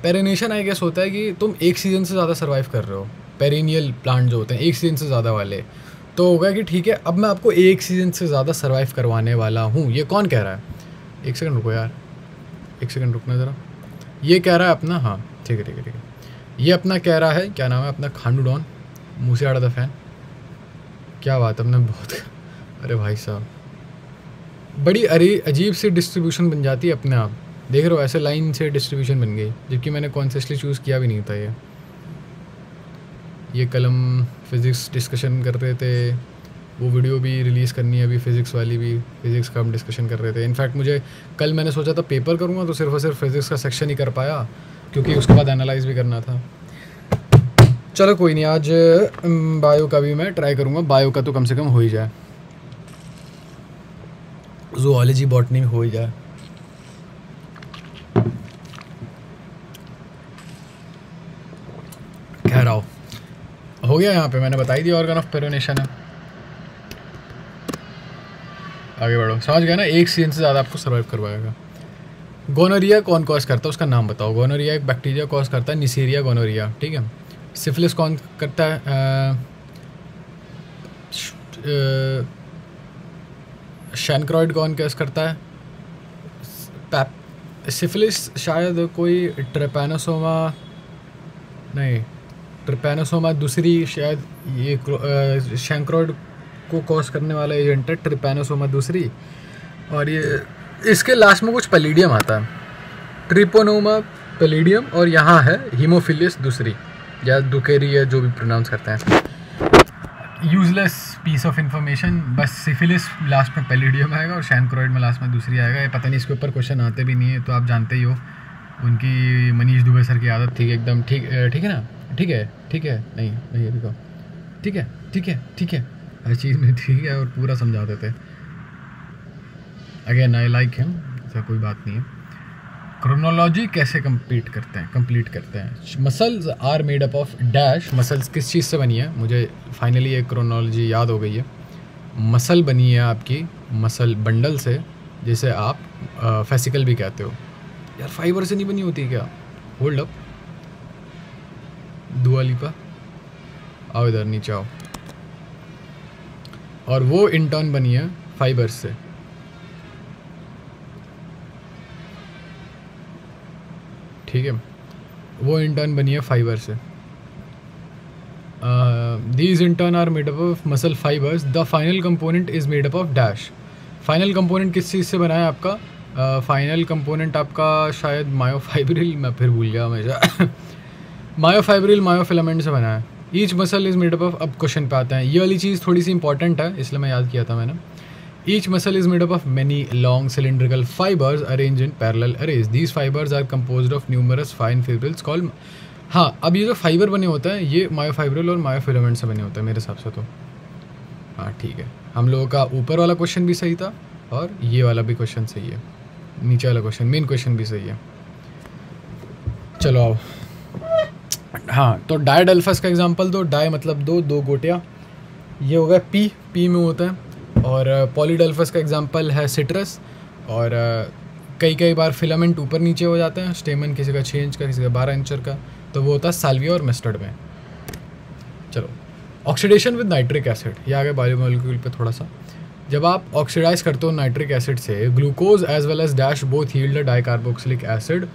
A: पेरिनेशन आई गेस होता है कि तुम एक सीजन से ज़्यादा सर्वाइव कर रहे हो, पेरिनियल प्लांट जो होते हैं एक सीजन से ज़्यादा वाले, तो होगा कि ठीक है अब मैं आपको एक सीजन से ज़्यादा सर्वाइव करवाने वाला हूँ। ये कौन कह रहा है? एक सेकंड रुको यार, एक सेकंड रुकना ज़रा। ये कह रहा है अपना, हाँ ठीक है ठीक है ठीक है, ये अपना कह रहा है, क्या नाम है अपना, खांडू डॉन, मूसेआड़ा द फैन। क्या बात है, अपने बहुत अरे भाई साहब, बड़ी अजीब सी डिस्ट्रीब्यूशन बन जाती है अपने आप। देख रहे हो ऐसे लाइन से डिस्ट्रीब्यूशन बन गई, जबकि मैंने कॉन्शियसली चूज़ किया भी नहीं था। ये कल हम फिज़िक्स डिस्कशन कर रहे थे, वो वीडियो भी रिलीज़ करनी है अभी, फ़िज़िक्स वाली भी, फ़िज़िक्स का हम डिस्कशन कर रहे थे। इनफैक्ट मुझे कल मैंने सोचा था पेपर करूँगा तो सिर्फ और सिर्फ फिज़िक्स का सेक्शन ही कर पाया, क्योंकि उसके बाद एनालाइज भी करना था। चलो कोई नहीं, आज बायो का भी मैं ट्राई करूँगा, बायो का तो कम से कम हो ही जाए, ज़ूलॉजी बॉटनी हो ही जाए। खैर आओ, हो गया, यहाँ पे मैंने बताई दी ऑर्गन ऑफ पेरिनेशन है। आगे बढ़ो, समझ गया ना, एक सीजन से ज़्यादा आपको सर्वाइव करवाएगा। गोनोरिया कौन कॉज करता है, उसका नाम बताओ। गोनोरिया एक बैक्टीरिया कॉज करता है, निसीरिया गोनोरिया, ठीक है। सिफिलिस कौन करता है? शैनक्रॉइड कौन कॉज करता है? सिफिलिस शायद कोई ट्रेपैनोसोमा, नहीं ट्रिपैनोसोमा दूसरी, शायद ये शैनक्रॉइड को कॉज करने वाला एजेंट है ट्रिपैनोसोमा दूसरी, और ये इसके लास्ट में कुछ पैलिडियम आता है, ट्रिपोनोमा पैलिडियम, और यहाँ है हीमोफिलियस दूसरी, या दुकेरी है, जो भी प्रोनाउंस करते हैं। यूजलेस पीस ऑफ इन्फॉर्मेशन, बस सिफिलिस लास्ट में पैलिडियम आएगा और शैनक्रॉइड में लास्ट में दूसरी आएगा। ये पता नहीं, इसके ऊपर क्वेश्चन आते भी नहीं है, तो आप जानते ही हो, उनकी मनीष दुबे सर की आदत थी एकदम, ठीक है ना, ठीक है नहीं नहीं अभी को ठीक है हर चीज़ में ठीक है और पूरा समझा देते। अगेन आई लाइक हिम, ऐसा कोई बात नहीं है। क्रोनोलॉजी कैसे कंप्लीट करते हैं? Muscles are made up of dash. Muscles किस चीज़ से बनी है? मुझे फाइनली एक क्रोनोलॉजी याद हो गई है। मसल बनी है आपकी मसल बंडल से, जिसे आप फेसिकल भी कहते हो। यार फाइबर से नहीं बनी होती क्या? होल्ड अप, दुआ लिपा, आओ इधर नीचे आओ। और वो इंटर्न बनी है फाइबर से, ठीक है, वो इंटर्न बनी है फाइबर से। These in turn are made up of muscle fibres. The final component is made up of dash. Final component किस चीज़ से बना है आपका? फाइनल कंपोनेंट आपका शायद मायोफाइब्रिल, मैं फिर भूल गया हमेशा मायोफाइब्रिल मायोफिलामेंट से बना है। Each muscle is made up of, अब क्वेश्चन पे आते हैं, ये वाली चीज़ थोड़ी सी इंपॉर्टेंट है इसलिए मैं याद किया था मैंने। Each muscle is made up of many long cylindrical fibres arrange in parallel arrays. These fibres are composed of numerous fine fibrils called. हाँ, अब ये जो फाइबर बने होते हैं ये मायोफाइब्रिल और मायोफिलामेंट से बने होते हैं मेरे हिसाब से तो। हाँ ठीक है, हम लोगों का ऊपर वाला क्वेश्चन भी सही था और ये वाला भी क्वेश्चन सही है, नीचे वाला क्वेश्चन मेन क्वेश्चन भी सही है। चलो आओ। हाँ, तो डायडेल्फस का एग्जांपल दो। डाई मतलब दो गोटियाँ, ये हो गया पी में होता है। और पॉलीडल्फस का एग्जांपल है सिट्रस। और कई बार फिलामेंट ऊपर नीचे हो जाते हैं, स्टेमन किसी का 6 इंच का, किसी का 12 इंच का, तो वो होता है साल्विया और मस्टर्ड में। चलो, ऑक्सीडेशन विद नाइट्रिक एसिड, ये आ गया बायोमोलिक्यूल पे थोड़ा सा। जब आप ऑक्सीडाइज करते हो नाइट्रिक एसिड से, glucose as well as dash both yield dicarboxylic acid,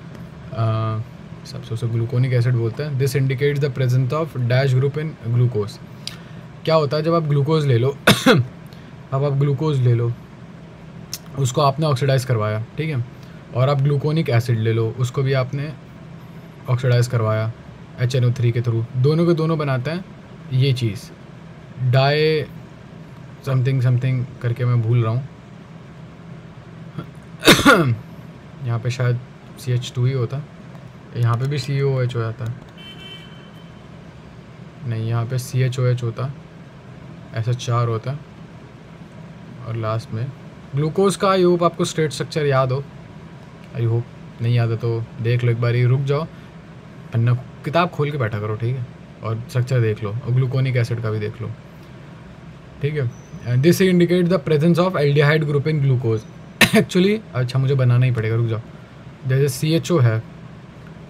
A: सबसे उसे ग्लूकोनिक एसिड बोलते हैं। This indicates the presence of dash group in glucose. क्या होता है, जब आप ग्लूकोज ले लो अब आप ग्लूकोज ले लो, उसको आपने ऑक्सीडाइज करवाया, ठीक है, और आप ग्लूकोनिक एसिड ले लो, उसको भी आपने ऑक्सीडाइज करवाया HNO3 के थ्रू, दोनों के दोनों बनाते हैं ये चीज़ डाई समथिंग करके, मैं भूल रहा हूँ यहाँ पे शायद CH2 ही होता, यहाँ पे भी COOH हो जाता है, नहीं यहाँ पे CHOH होता, ऐसा 4 होता है, और लास्ट में ग्लूकोज का। आई होप आपको स्ट्रेट स्ट्रक्चर याद हो, आई होप, नहीं याद है तो देख लो एक बार, रुक जाओ, पन्ना किताब खोल के बैठा करो, ठीक है, और स्ट्रक्चर देख लो, और ग्लूकोनिक एसिड का भी देख लो, ठीक है। This indicate the presence of aldehyde group in glucose. Actually अच्छा मुझे बनाना ही पड़ेगा, रुक जाओ। जैसे CHO है,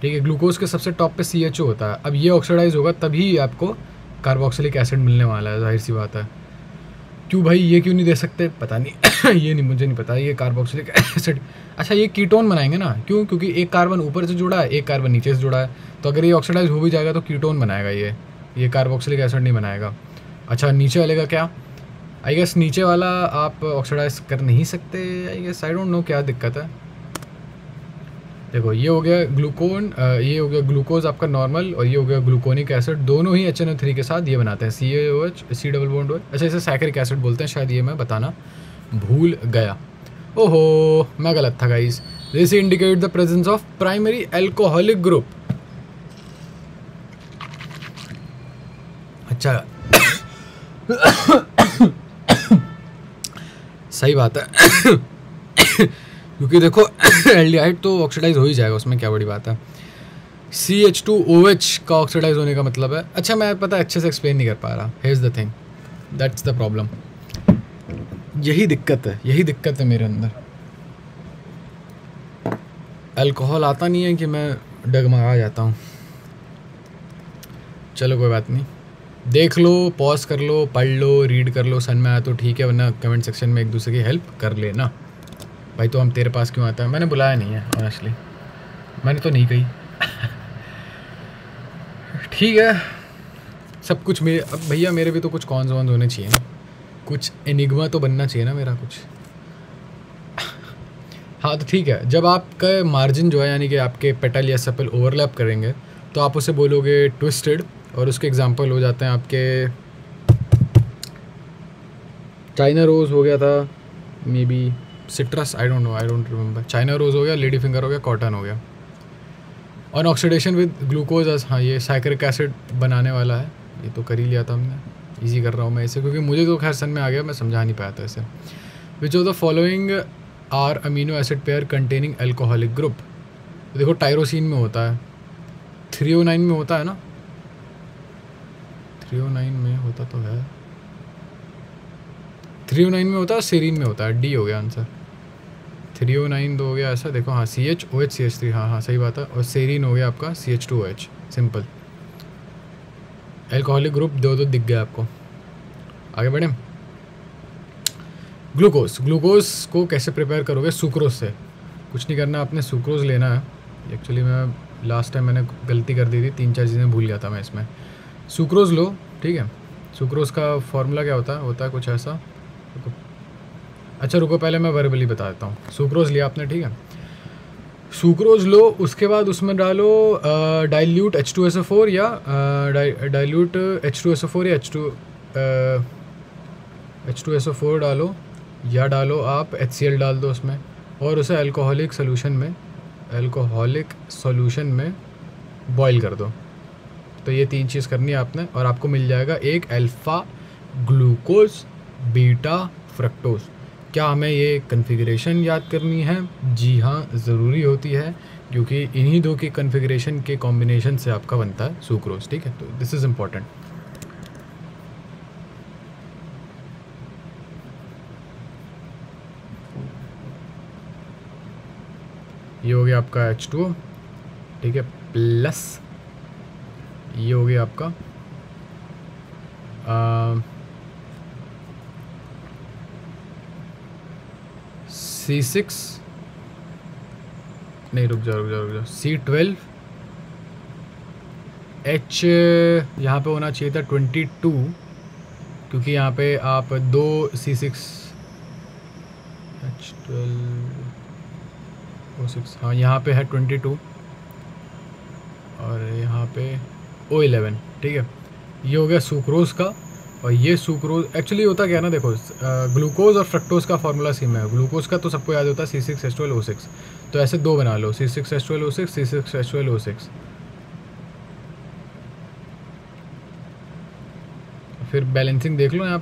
A: ठीक है, ग्लूकोज के सबसे टॉप पे CHO होता है। अब ये ऑक्सीडाइज होगा तभी आपको कार्बोक्सिलिक एसिड मिलने वाला है, जाहिर सी बात है। क्यों भाई, ये क्यों नहीं दे सकते, पता नहीं ये नहीं, मुझे नहीं पता। ये कार्बोक्सिलिक एसिड, अच्छा ये कीटोन बनाएंगे ना, क्यों, क्योंकि एक कार्बन ऊपर से जुड़ा है, एक कार्बन नीचे से जुड़ा है, तो अगर ये ऑक्सीडाइज हो भी जाएगा तो कीटोन बनाएगा ये कार्बोक्सिलिक एसिड नहीं बनाएगा। अच्छा नीचे वाले का क्या, आई गेस नीचे वाला आप ऑक्सीडाइज कर नहीं सकते, I guess, I don't know क्या दिक्कत है। देखो ये हो गया ग्लूकोन, ये हो गया ग्लूकोज आपका नॉर्मल, और ये हो गया ग्लूकोनिक एसिड, दोनों ही HNO3 के साथ ये बनाते हैं CaOH, C double bond OH। अच्छा इसे सैकरिक एसिड बोलते हैं, शायद ये मैं बताना भूल गया, ओहो मैं गलत था guys. This indicate the presence of primary alcoholic group. अच्छा सही बात है क्योंकि देखो एल्डिहाइड तो ऑक्सीडाइज हो ही जाएगा, उसमें क्या बड़ी बात है। CH2OH का ऑक्सीडाइज होने का मतलब है, अच्छा मैं पता अच्छे से एक्सप्लेन नहीं कर पा रहा, here's the thing, that's the problem, यही दिक्कत है मेरे अंदर। अल्कोहल आता नहीं है कि मैं डगमगा जाता हूँ। चलो कोई बात नहीं, देख लो, पॉज कर लो, पढ़ लो, रीड कर लो, सन में आया तो ठीक है, वरना कमेंट सेक्शन में एक दूसरे की हेल्प कर लेना भाई। तो हम तेरे पास क्यों आता है, मैंने बुलाया नहीं है ऑनेस्टली, मैंने तो नहीं कही ठीक है, सब कुछ मेरे, अब भैया मेरे भी तो कुछ कॉन्स वॉन्स होने चाहिए ना, कुछ एनिग्मा तो बनना चाहिए ना मेरा कुछ हाँ तो ठीक है, जब आपका मार्जिन जो है यानी कि आपके पेटल या सेपल ओवरलैप करेंगे तो आप उसे बोलोगे ट्विस्टेड, और उसके एग्जांपल हो जाते हैं आपके चाइना रोज़ हो गया था, maybe citrus, I don't know, I don't remember, China rose हो गया, लेडी फिंगर हो गया, कॉटन हो गया। ऑन ऑक्सीडेशन विद ग्लूकोज, हाँ ये साइक्रिक एसिड बनाने वाला है, ये तो कर ही लिया था हमने, इजी कर रहा हूँ मैं इसे क्योंकि मुझे तो खैर सन में आ गया, मैं समझा नहीं पाया था इसे। Which of the following are amino acid pair containing alcoholic group. देखो टायरोसिन में होता है, 309 में होता है ना, 309 में होता तो है, 309 में होता है, सेरीन में होता है, डी हो गया आंसर, 309 तो हो गया ऐसा, देखो हाँ CHOH CH3, हाँ सही बात है, और सेरीन हो गया आपका CH2OH, सिंपल। एल्कोहलिक ग्रुप दो दिख गया आपको। आगे बढ़े, ग्लूकोज को कैसे प्रिपेयर करोगे, सुक्रोज से। कुछ नहीं करना, आपने सुक्रोज लेना है, एक्चुअली मैं लास्ट टाइम मैंने गलती कर दी थी, 3-4 चीज़ें भूल गया था मैं इसमें। सुक्रोज लो, ठीक है, सुक्रोज का फॉर्मूला क्या होता है कुछ ऐसा, अच्छा रुको पहले मैं वर्बली बता देता हूँ। सुक्रोज लिया आपने, ठीक है, सुक्रोज लो, उसके बाद उसमें डालो डाइल्यूट H2SO4 या डाइल्यूट H2SO4 या H2SO4 डालो, या डालो आप HCl डाल दो उसमें, और उसे अल्कोहलिक सॉल्यूशन में बॉईल कर दो। तो ये 3 चीज़ करनी है आपने, और आपको मिल जाएगा एक अल्फ़ा ग्लूकोज बीटा फ्रक्टोज। क्या हमें ये कन्फिग्रेशन याद करनी है? जी हाँ, ज़रूरी होती है, क्योंकि इन्हीं दो की कन्फिग्रेशन के कॉम्बिनेशन से आपका बनता है सुक्रोज, ठीक है। तो दिस इज़ इम्पॉर्टेंट। ये हो गया आपका H2O, ठीक है, प्लस ये हो गया आपका C6, नहीं रुक जाओ C12, H यहाँ पे होना चाहिए था 22, क्योंकक्योंकि यहाँ पे आप दो C6 H12O6, हाँ यहाँ पे है 22 और यहाँ पे O11, ठीक है। ये हो गया सुक्रोज का, और ये सुक्रोज एक्चुअली होता क्या है ना, देखो ग्लूकोज और फ्रक्टोज का फार्मूला सेम है। ग्लूकोज का तो सबको याद होता है C6H12O6, तो ऐसे दो बना लो, C6H12O6, C6H12O6। फिर बैलेंसिंग देख लो, यहाँ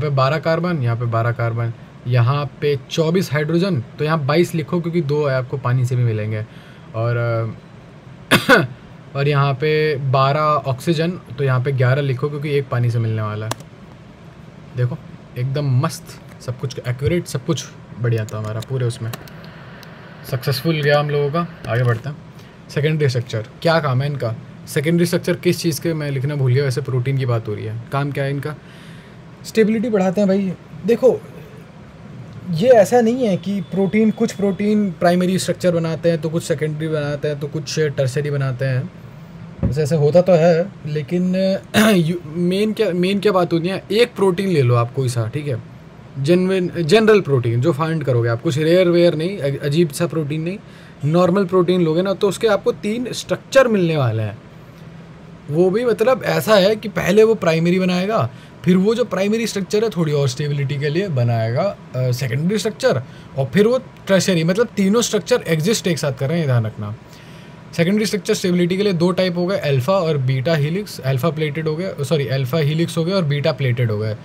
A: पे 12 कार्बन, यहाँ पे 12 कार्बन, यहाँ पे 24 हाइड्रोजन, तो यहाँ 22 लिखो क्योंकि दो है आपको पानी से भी मिलेंगे, और और यहाँ पे 12 ऑक्सीजन, तो यहाँ पे 11 लिखो क्योंकि एक पानी से मिलने वाला है। देखो एकदम मस्त, सब कुछ एक्यूरेट, सब कुछ बढ़िया था हमारा, पूरे उसमें सक्सेसफुल गया हम लोगों का। आगे बढ़ते हैं। सेकेंडरी स्ट्रक्चर, क्या काम है इनका? सेकेंडरी स्ट्रक्चर किस चीज़ के, मैं लिखना भूल गया, वैसे प्रोटीन की बात हो रही है। काम क्या है इनका? स्टेबिलिटी बढ़ाते हैं भाई। देखो ये ऐसा नहीं है कि कुछ प्रोटीन प्राइमरी स्ट्रक्चर बनाते हैं, तो कुछ सेकेंडरी बनाते हैं, तो कुछ टर्शरी बनाते हैं, वैसे ऐसे होता तो है, लेकिन मेन क्या बात होती है, एक प्रोटीन ले लो आप कोई सा, ठीक है, जनरल प्रोटीन जो फाइंड करोगे आप, कुछ रेयर वेयर नहीं, अजीब सा प्रोटीन नहीं, नॉर्मल प्रोटीन लोगे ना, तो उसके आपको 3 स्ट्रक्चर मिलने वाले हैं। वो भी मतलब ऐसा है कि पहले वो प्राइमरी बनाएगा, फिर वो जो प्राइमरी स्ट्रक्चर है थोड़ी और स्टेबिलिटी के लिए बनाएगा सेकेंडरी स्ट्रक्चर, और फिर वो टर्शरी, मतलब तीनों स्ट्रक्चर एग्जिस्ट एक साथ कर रहे हैं, ध्यान रखना। सेकेंडरी स्ट्रक्चर स्टेबिलिटी के लिए 2 टाइप हो गए, अल्फा और बीटा हीलिक्स। अल्फा प्लेटेड हो गया, सॉरी अल्फा हीलिक्स हो गया, और बीटा प्लेटेड हो गए।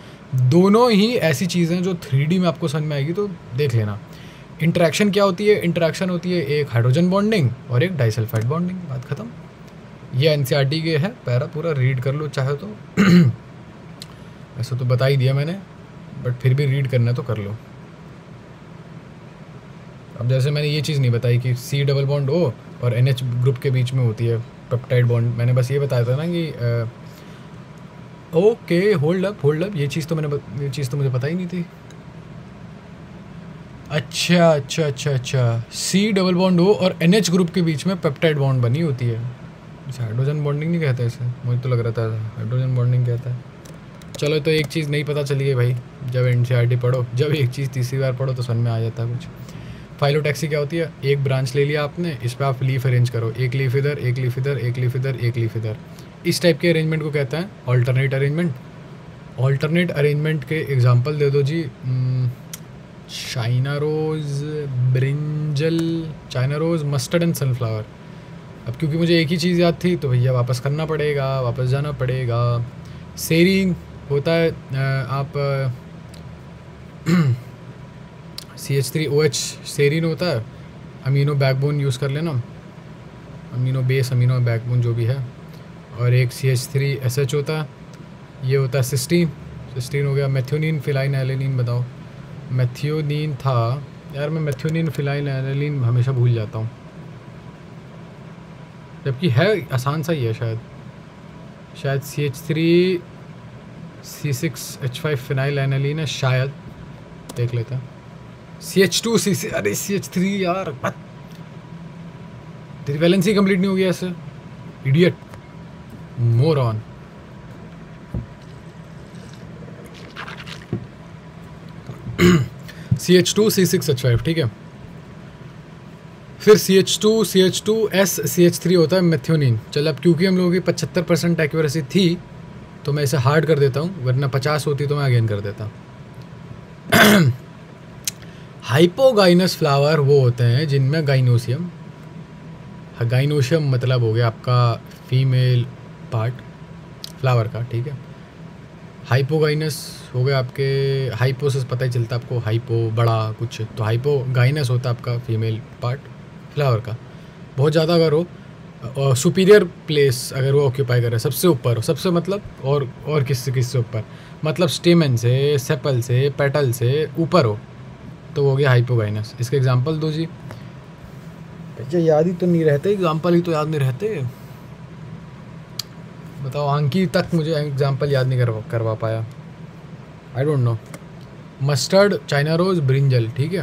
A: दोनों ही ऐसी चीज़ें जो 3D में आपको समझ में आएगी, तो देख लेना। इंटरेक्शन क्या होती है? इंटरेक्शन होती है एक हाइड्रोजन बॉन्डिंग और एक डाइसल्फाइड बॉन्डिंग, बात खत्म। ये NCERT के है, पैरा पूरा रीड कर लो चाहे तो। ऐसा तो बता ही दिया मैंने, बट फिर भी रीड करना है तो कर लो। अब जैसे मैंने ये चीज़ नहीं बताई कि C डबल बॉन्ड O और NH ग्रुप के बीच में होती है पेप्टाइड बॉन्ड, मैंने बस ये बताया था ना कि ओके होल्ड अप, ये चीज़ तो मुझे पता ही नहीं थी। अच्छा, C डबल बॉन्ड O और NH ग्रुप के बीच में पेप्टाइड बॉन्ड बनी होती है। हाइड्रोजन बॉन्डिंग नहीं कहते इसे, मुझे तो लग रहा था हाइड्रोजन बॉन्डिंग कहता है। चलो तो एक चीज़ नहीं पता चली गई भाई, जब NCERT पढ़ो, जब एक चीज़ तीसरी बार पढ़ो तो समझ में आ जाता है कुछ। फाइलोटैक्सी क्या होती है? एक ब्रांच ले लिया आपने, इस पर आप लीफ अरेंज करो, एक लीफ इधर, एक लीफ इधर, एक लीफ इधर, एक लीफ इधर। इस टाइप के अरेंजमेंट को कहते हैं ऑल्टरनेट अरेंजमेंट। ऑल्टरनेट अरेंजमेंट के एग्जांपल दे दो जी। China rose, brinjal, China rose, mustard and sunflower. अब क्योंकि मुझे एक ही चीज़ याद थी तो भैया वापस करना पड़ेगा, वापस जाना पड़ेगा। सेरीन होता है आप CH3OH सेरीन होता है, अमीनो बैकबोन यूज़ कर लेना, अमीनो बेस, अमीनो बैकबोन जो भी है। और एक CH3SH होता है, ये होता है सिस्टीन हो गया। मेथियोनिन फिनाइल एलेनिन बताओ, मेथियोनिन था यार, मैं मेथियोनिन फिनाइल एलेनिन हमेशा भूल जाता हूँ, जबकि है आसान सा ही है शायद CH3C6H5 फिनाइल एनालिन है शायद, देख लेते हैं। CH2CC, अरे CH3 यार, तेरी वैलेंसी कंप्लीट नहीं हो गया ऐसे, इडियट, मोरॉन। CH2C6H5, ठीक है। फिर CH2S CH3 होता है मेथियोनिन। चल अब क्योंकि हम लोगों की 75% एक्यूरेसी थी तो मैं इसे हार्ड कर देता हूँ, वरना 50 होती तो मैं अगेन कर देता। हाइपोगाइनस फ्लावर वो होते हैं जिनमें गाइनोसियम मतलब हो गया आपका फीमेल पार्ट फ्लावर का, ठीक है। हाइपोगाइनस हो गया आपके, हाइपोसिस पता ही चलता आपको, हाइपो बड़ा कुछ, तो हाइपोगाइनस होता है आपका फीमेल पार्ट फ्लावर का। बहुत ज़्यादा अगर हो सुपीरियर प्लेस अगर वो ऑक्यूपाई करे, सबसे ऊपर हो, सबसे मतलब और किससे ऊपर, मतलब स्टेमन से, सेपल से, पेटल से ऊपर हो, तो वो हो गया हाइपोगाइनस। इसके एग्जांपल दो जी। भैया याद ही तो नहीं रहते, एग्जाम्पल ही तो याद नहीं रहते। बताओ, अंकी तक मुझे एग्जाम्पल याद नहीं करवा पाया। I don't know. Mustard, China rose, brinjal, ठीक है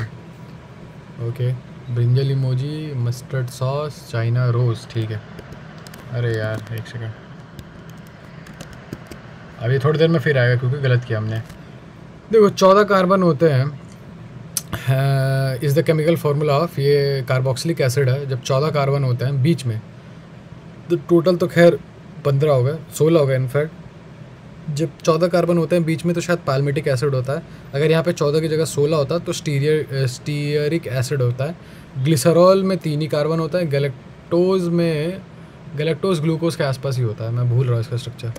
A: okay. Brinjal emoji, mustard sauce, China rose, ठीक है। अरे यार एक सेकंड, अभी थोड़ी देर में फिर आएगा क्योंकि गलत किया हमने। देखो 14 कार्बन होते हैं, is the chemical formula of, ये कार्बोक्सिलिक एसिड है। जब 14 कार्बन होते हैं बीच में, तो टोटल तो खैर 15 हो गए, 16 हो गए इनफैक्ट। जब 14 कार्बन होते हैं बीच में तो शायद पाल्मिटिक एसिड होता है। अगर यहाँ पे 14 की जगह 16 होता है तो स्टीयरिक एसिड होता है। ग्लिसरॉल में 3 ही कार्बन होता है। गैलेक्टोज ग्लूकोज के आसपास ही होता है, मैं भूल रहा हूँ इसका स्ट्रक्चर।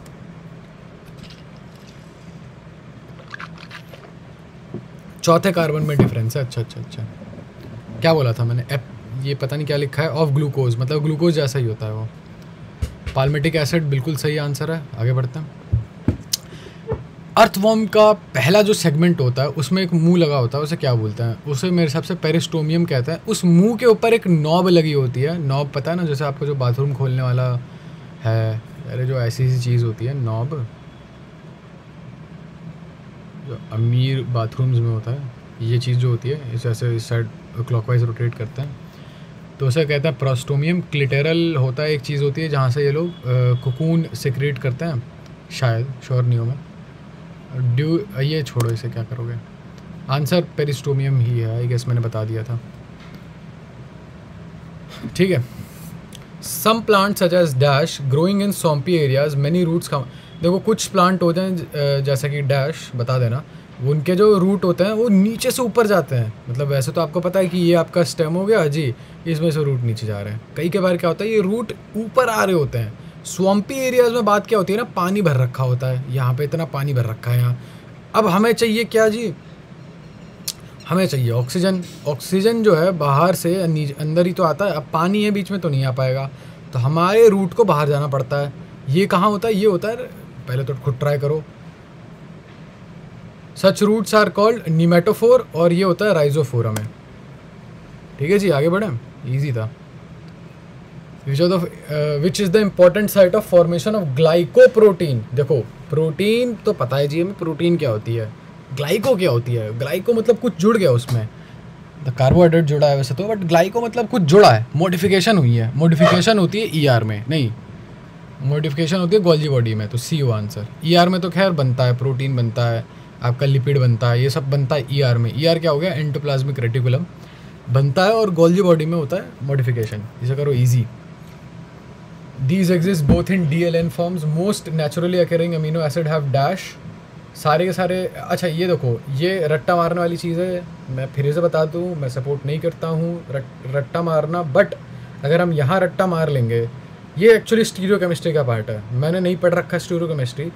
A: चौथे कार्बन में डिफरेंस है। अच्छा, क्या बोला था मैंने? ये पता नहीं क्या लिखा है, ऑफ ग्लूकोज, मतलब ग्लूकोज जैसा ही होता है वो। पाल्मिटिक एसिड बिल्कुल सही आंसर है। आगे बढ़ते हैं। अर्थवॉर्म का पहला जो सेगमेंट होता है उसमें एक मुंह लगा होता है, उसे क्या बोलते हैं? उसे मेरे हिसाब से पेरिस्टोमियम कहते हैं। उस मुंह के ऊपर एक नॉब लगी होती है। नॉब पता है ना, जैसे आपको जो बाथरूम खोलने वाला है, अरे जो ऐसी चीज़ होती है नॉब, जो अमीर बाथरूम्स में होता है, ये चीज़ जो होती है इसे ऐसे इस साइड क्लॉकवाइज रोटेट करते हैं, तो उसे कहते हैं प्रोस्टोमियम। क्लिटरल होता है, एक चीज़ होती है जहाँ से ये लोग कोकून सिक्रेट करते हैं, शायद, श्योर नहीं हूँ मैं। ये छोड़ो, इसे क्या करोगे? आंसर पेरिस्टोमियम ही है, आई गेस मैंने बता दिया था, ठीक है। Some plant such as dash growing in swampy areas many roots का। देखो कुछ प्लांट होते हैं जैसा कि डैश, बता देना, उनके जो रूट होते हैं वो नीचे से ऊपर जाते हैं। मतलब वैसे तो आपको पता है कि ये आपका स्टेम हो गया जी, इसमें से रूट नीचे जा रहे हैं। कई के बार क्या होता है, ये रूट ऊपर आ रहे होते हैं। स्वम्पी एरियाज में बात क्या होती है ना, पानी भर रखा होता है, यहाँ पे इतना पानी भर रखा है यहाँ। अब हमें चाहिए क्या जी? हमें चाहिए ऑक्सीजन। ऑक्सीजन जो है बाहर से अंदर ही तो आता है, अब पानी है बीच में तो नहीं आ पाएगा, तो हमारे रूट को बाहर जाना पड़ता है। ये कहाँ होता है? ये होता है, पहले तो खुद ट्राई करो। सच रूट्स आर कॉल्ड निमेटोफोर, और ये होता है राइजोफोरम है, ठीक है जी। आगे बढ़े, ईजी था। Which is the important site of formation of glycoprotein. देखो प्रोटीन तो पता है जी हमें, प्रोटीन क्या होती है, ग्लाइको क्या होती है। ग्लाइको मतलब कुछ जुड़ गया उसमें, द कार्बोहाइड्रेट जुड़ा है वैसे तो, बट ग्लाइको मतलब कुछ जुड़ा है, मॉडिफिकेशन हुई है। मॉडिफिकेशन होती है ईआर में, नहीं मॉडिफिकेशन होती है गोल्जी बॉडी में, तो सी हो आंसर। ईआर में तो खैर बनता है, प्रोटीन बनता है, आपका लिपिड बनता है, ये सब बनता है ईआर में। ईआर क्या हो गया? एंडोप्लाज्मिक रेटिकुलम बनता है, और गोल्जी बॉडी में होता है मॉडिफिकेशन। इसे करो easy. These exist both in DLN forms. Most naturally occurring amino acid have dash. सारे के सारे, अच्छा ये देखो, ये रट्टा मारने वाली चीज़ है। मैं फिर से बता दूँ, मैं सपोर्ट नहीं करता हूँ रट्टा मारना, बट अगर हम यहाँ रट्टा मार लेंगे, ये एक्चुअली स्टीरियो केमिस्ट्री का पार्ट है। मैंने नहीं पढ़ रखा स्टीरियो केमिस्ट्री।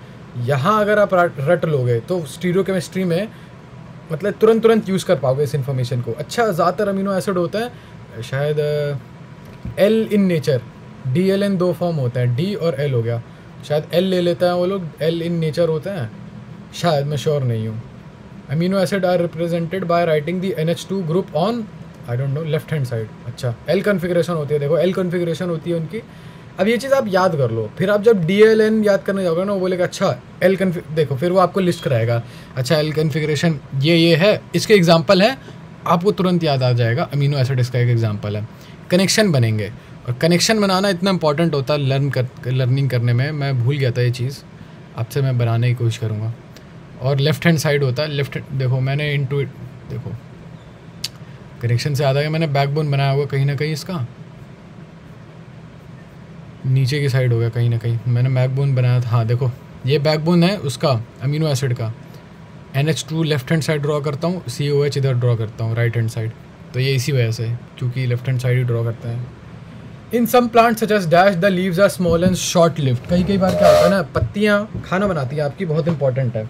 A: यहाँ अगर आप रट लोगे तो स्टीरियो केमिस्ट्री में मतलब तुरंत यूज़ कर पाओगे इस इन्फॉर्मेशन को। अच्छा, ज़्यादातर अमीनो एसिड होता है शायद L in nature, DLN 2 form होता है, D और L हो गया, शायद L ले लेता है वो लोग, L इन नेचर होते हैं शायद, मैं श्योर नहीं हूँ। Amino acid are represented by writing the NH2 group on, I don't know, left hand side. अच्छा, L कन्फिग्रेशन होती है, देखो L कन्फिग्रेशन होती है उनकी। अब ये चीज़ आप याद कर लो, फिर आप जब DLN याद करने जाओगे ना, वो बोलेगा अच्छा L देखो, फिर वो आपको लिस्ट कराएगा, अच्छा L कन्फिग्रेशन ये है, इसके एग्जाम्पल है, आपको तुरंत याद आ जाएगा। अमीनो एसिड इसका एक एग्जाम्पल है। कनेक्शन बनेंगे, और कनेक्शन बनाना इतना इंपॉर्टेंट होता है लर्निंग करने में। मैं भूल गया था ये चीज़, आपसे मैं बनाने की कोशिश करूँगा। और लेफ्ट हैंड साइड होता है, लेफ्ट, देखो मैंने देखो कनेक्शन से याद आ गया, मैंने बैकबोन बनाया हुआ कहीं ना कहीं, इसका नीचे की साइड हो गया कहीं ना कहीं, मैंने बैकबोन बनाया था। हाँ देखो, ये बैकबोन है उसका, अमीनो एसिड का। NH2 left hand side draw करता हूँ, COH इधर ड्रॉ करता हूँ राइट हैंड साइड, तो ये इसी वजह से, क्योंकि लेफ्ट हैंड साइड ही ड्रॉ करते हैं। In some plant such as dash the leaves are small and short lived. कई बार क्या होता है ना, पत्तियाँ खाना बनाती हैं आपकी, बहुत इंपॉर्टेंट है,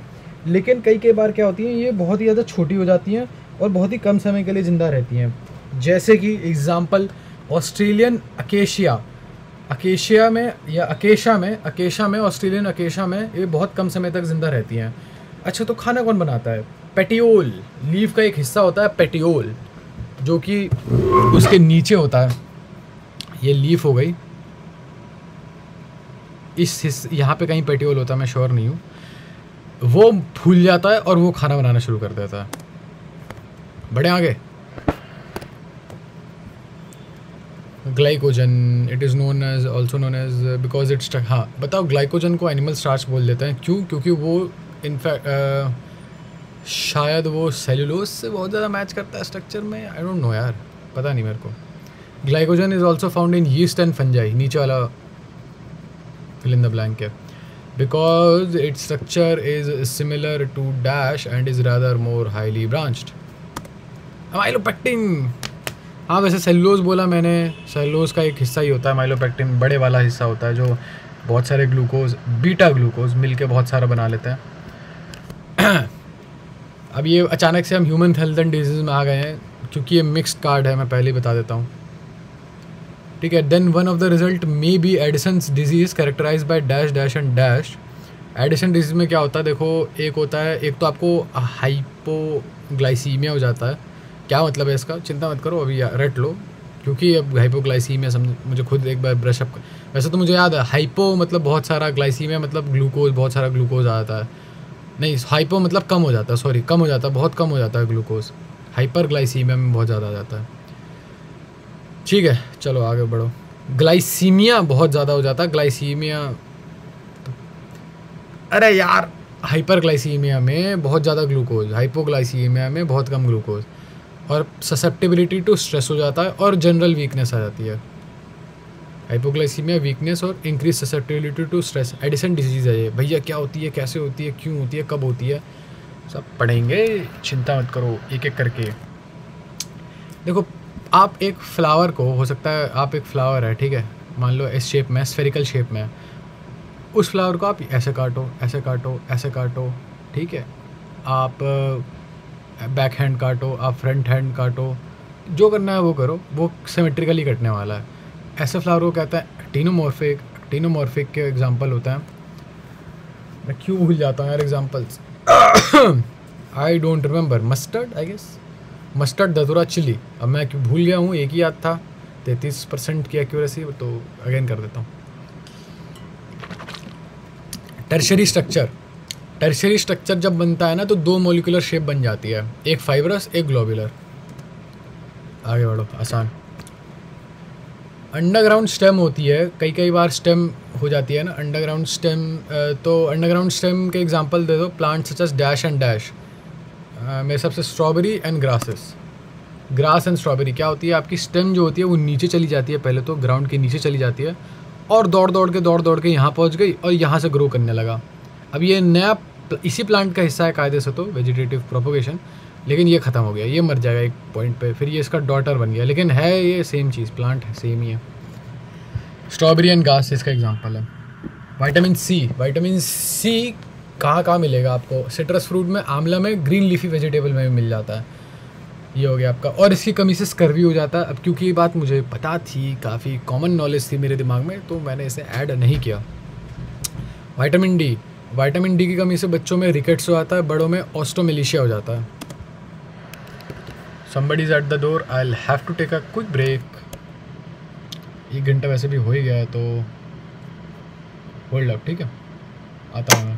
A: लेकिन कई बार क्या होती हैं, ये बहुत ही ज़्यादा छोटी हो जाती हैं और बहुत ही कम समय के लिए ज़िंदा रहती हैं। जैसे कि एग्जाम्पल ऑस्ट्रेलियन अकेशिया, अकेशिया में या अकेशा में ऑस्ट्रेलियन अकेशा में ये बहुत कम समय तक ज़िंदा रहती हैं। अच्छा, तो खाना कौन बनाता है? पेटियोल, लीफ का एक हिस्सा होता है पेटियोल, जो कि उसके नीचे होता है, ये लीफ हो गई, इस यहाँ पे कहीं पेटियोल होता है, मैं श्योर नहीं हूँ, वो फूल जाता है और वो खाना बनाना शुरू कर देता है। बढ़े आगे। Glycogen, it is known as also known as because it's, हाँ बताओ, ग्लाइकोजन को एनिमल स्टार्च बोल देते हैं, क्यों? क्योंकि वो इनफैक्ट शायद वो सेलुलोज से बहुत ज़्यादा मैच करता है स्ट्रक्चर में, आई डोंट नो यार, पता नहीं मेरे को। Glycogen is also found in yeast and fungi, नीचे वाला फिल इन द ब्लैंक है, because its structure is similar to dash and is rather more highly branched. Amylopectin, हाँ वैसे सेलुलोज बोला मैंने, सेलुलोज का एक हिस्सा ही होता है माइलोपेक्टिन, बड़े वाला हिस्सा होता है जो बहुत सारे ग्लूकोज, बीटा ग्लूकोज मिलके बहुत सारा बना लेते हैं। अब ये अचानक से हम ह्यूमन हेल्थ एंड डिजीज़ में आ गए हैं, क्योंकि ये मिक्स्ड कार्ड है, मैं पहले ही बता देता हूँ, ठीक है। Then one of the result maybe Addison's disease characterise by dash dash and dash. Addison disease में क्या होता है देखो, एक होता है, एक तो आपको हाइपोग्लाइसीमिया हो जाता है। क्या मतलब है इसका, चिंता मत करो, अभी रट लो, क्योंकि अब हाइपोग्लाइसीमिया समझ, मुझे खुद एक बार ब्रश अप, वैसे तो मुझे याद है, हाइपो मतलब बहुत सारा, ग्लाइसीमिया मतलब ग्लूकोज, बहुत सारा ग्लूकोज आ जाता है, नहीं हाइपो मतलब कम हो जाता है, सॉरी कम हो जाता है, बहुत कम हो जाता है ग्लूकोज, हाइपर ग्लाइसीमिया में बहुत ज़्यादा आ जाता है, ठीक है। चलो आगे बढ़ो। ग्लाइसीमिया बहुत ज़्यादा हो जाता है, ग्लाइसीमिया, अरे यार, हाइपर ग्लाइसीमिया में बहुत ज़्यादा ग्लूकोज, हाइपोग्लाइसीमिया में बहुत कम ग्लूकोज, और ससेप्टिबिलिटी टू स्ट्रेस हो जाता है और जनरल वीकनेस आ जाती है। हाइपोग्लाइसीमिया वीकनेस और increase susceptibility to stress, Addison disease है ये। भैया क्या होती है, कैसे होती है, क्यों होती है, कब होती है, सब पढ़ेंगे, चिंता मत करो एक एक करके। देखो आप एक फ्लावर को, हो सकता है आप एक फ्लावर है, ठीक है, मान लो इस शेप में, स्फेरिकल शेप में, उस फ्लावर को आप ऐसे काटो, ऐसे काटो, ऐसे काटो, ठीक है, आप बैक हैंड काटो, आप फ्रंट हैंड काटो, जो करना है वो करो, वो सिमेट्रिकली कटने वाला है। ऐसे फ्लावर को कहता है एक्टिनोमॉर्फिक। एक्टिनोमॉर्फिक के एग्जांपल होता है, मैं क्यों भूल जाता हूँ यार examples, I don't remember. Mustard, I guess mustard, धतूरा, चिली, अब मैं क्यों भूल गया हूँ, एक ही याद था, 33% की एक्यूरेसी, तो अगेन कर देता हूँ। टर्शरी स्ट्रक्चर, टर्शरी स्ट्रक्चर जब बनता है ना, तो दो मॉलिक्यूलर शेप बन जाती है, एक फाइब्रस, एक ग्लोबुलर। आगे बढ़ो, आसान। अंडरग्राउंड स्टेम होती है, कई बार स्टेम हो जाती है ना, अंडरग्राउंड स्टेम, तो अंडरग्राउंड स्टेम के एग्जांपल दे दो, plants such as dash and dash, मेरे हिसाब से strawberry and grasses. Grass and strawberry क्या होती है, आपकी स्टेम जो होती है वो नीचे चली जाती है, पहले तो ग्राउंड के नीचे चली जाती है, और दौड़ दौड़ के यहाँ पहुँच गई और यहाँ से ग्रो करने लगा। अब ये नया इसी प्लांट का हिस्सा है कायदे से, तो वेजिटेटिव प्रोपोगेशन, लेकिन ये ख़त्म हो गया, ये मर जाएगा एक पॉइंट पे, फिर ये इसका डॉटर बन गया, लेकिन है ये सेम चीज़, प्लांट है, सेम ही है। स्ट्रॉबेरी एंड घास इसका एग्जांपल है। विटामिन सी, विटामिन सी कहाँ मिलेगा आपको, सिट्रस फ्रूट में, आंवला में, ग्रीन लीफी वेजिटेबल में भी मिल जाता है। ये हो गया आपका, और इसकी कमी से स्कर्वी हो जाता है। अब क्योंकि ये बात मुझे पता थी, काफ़ी कॉमन नॉलेज थी मेरे दिमाग में, तो मैंने इसे ऐड नहीं किया। विटामिन डी, विटामिन डी की कमी से बच्चों में रिकेट्स हो जाता है, बड़ों में ऑस्टोमेलिशिया हो जाता है। somebody is at the door, I'll have to take a quick break। 1 घंटा वैसे भी हो ही गया है, तो होल्ड अप, ठीक है, आता हूँ मैं।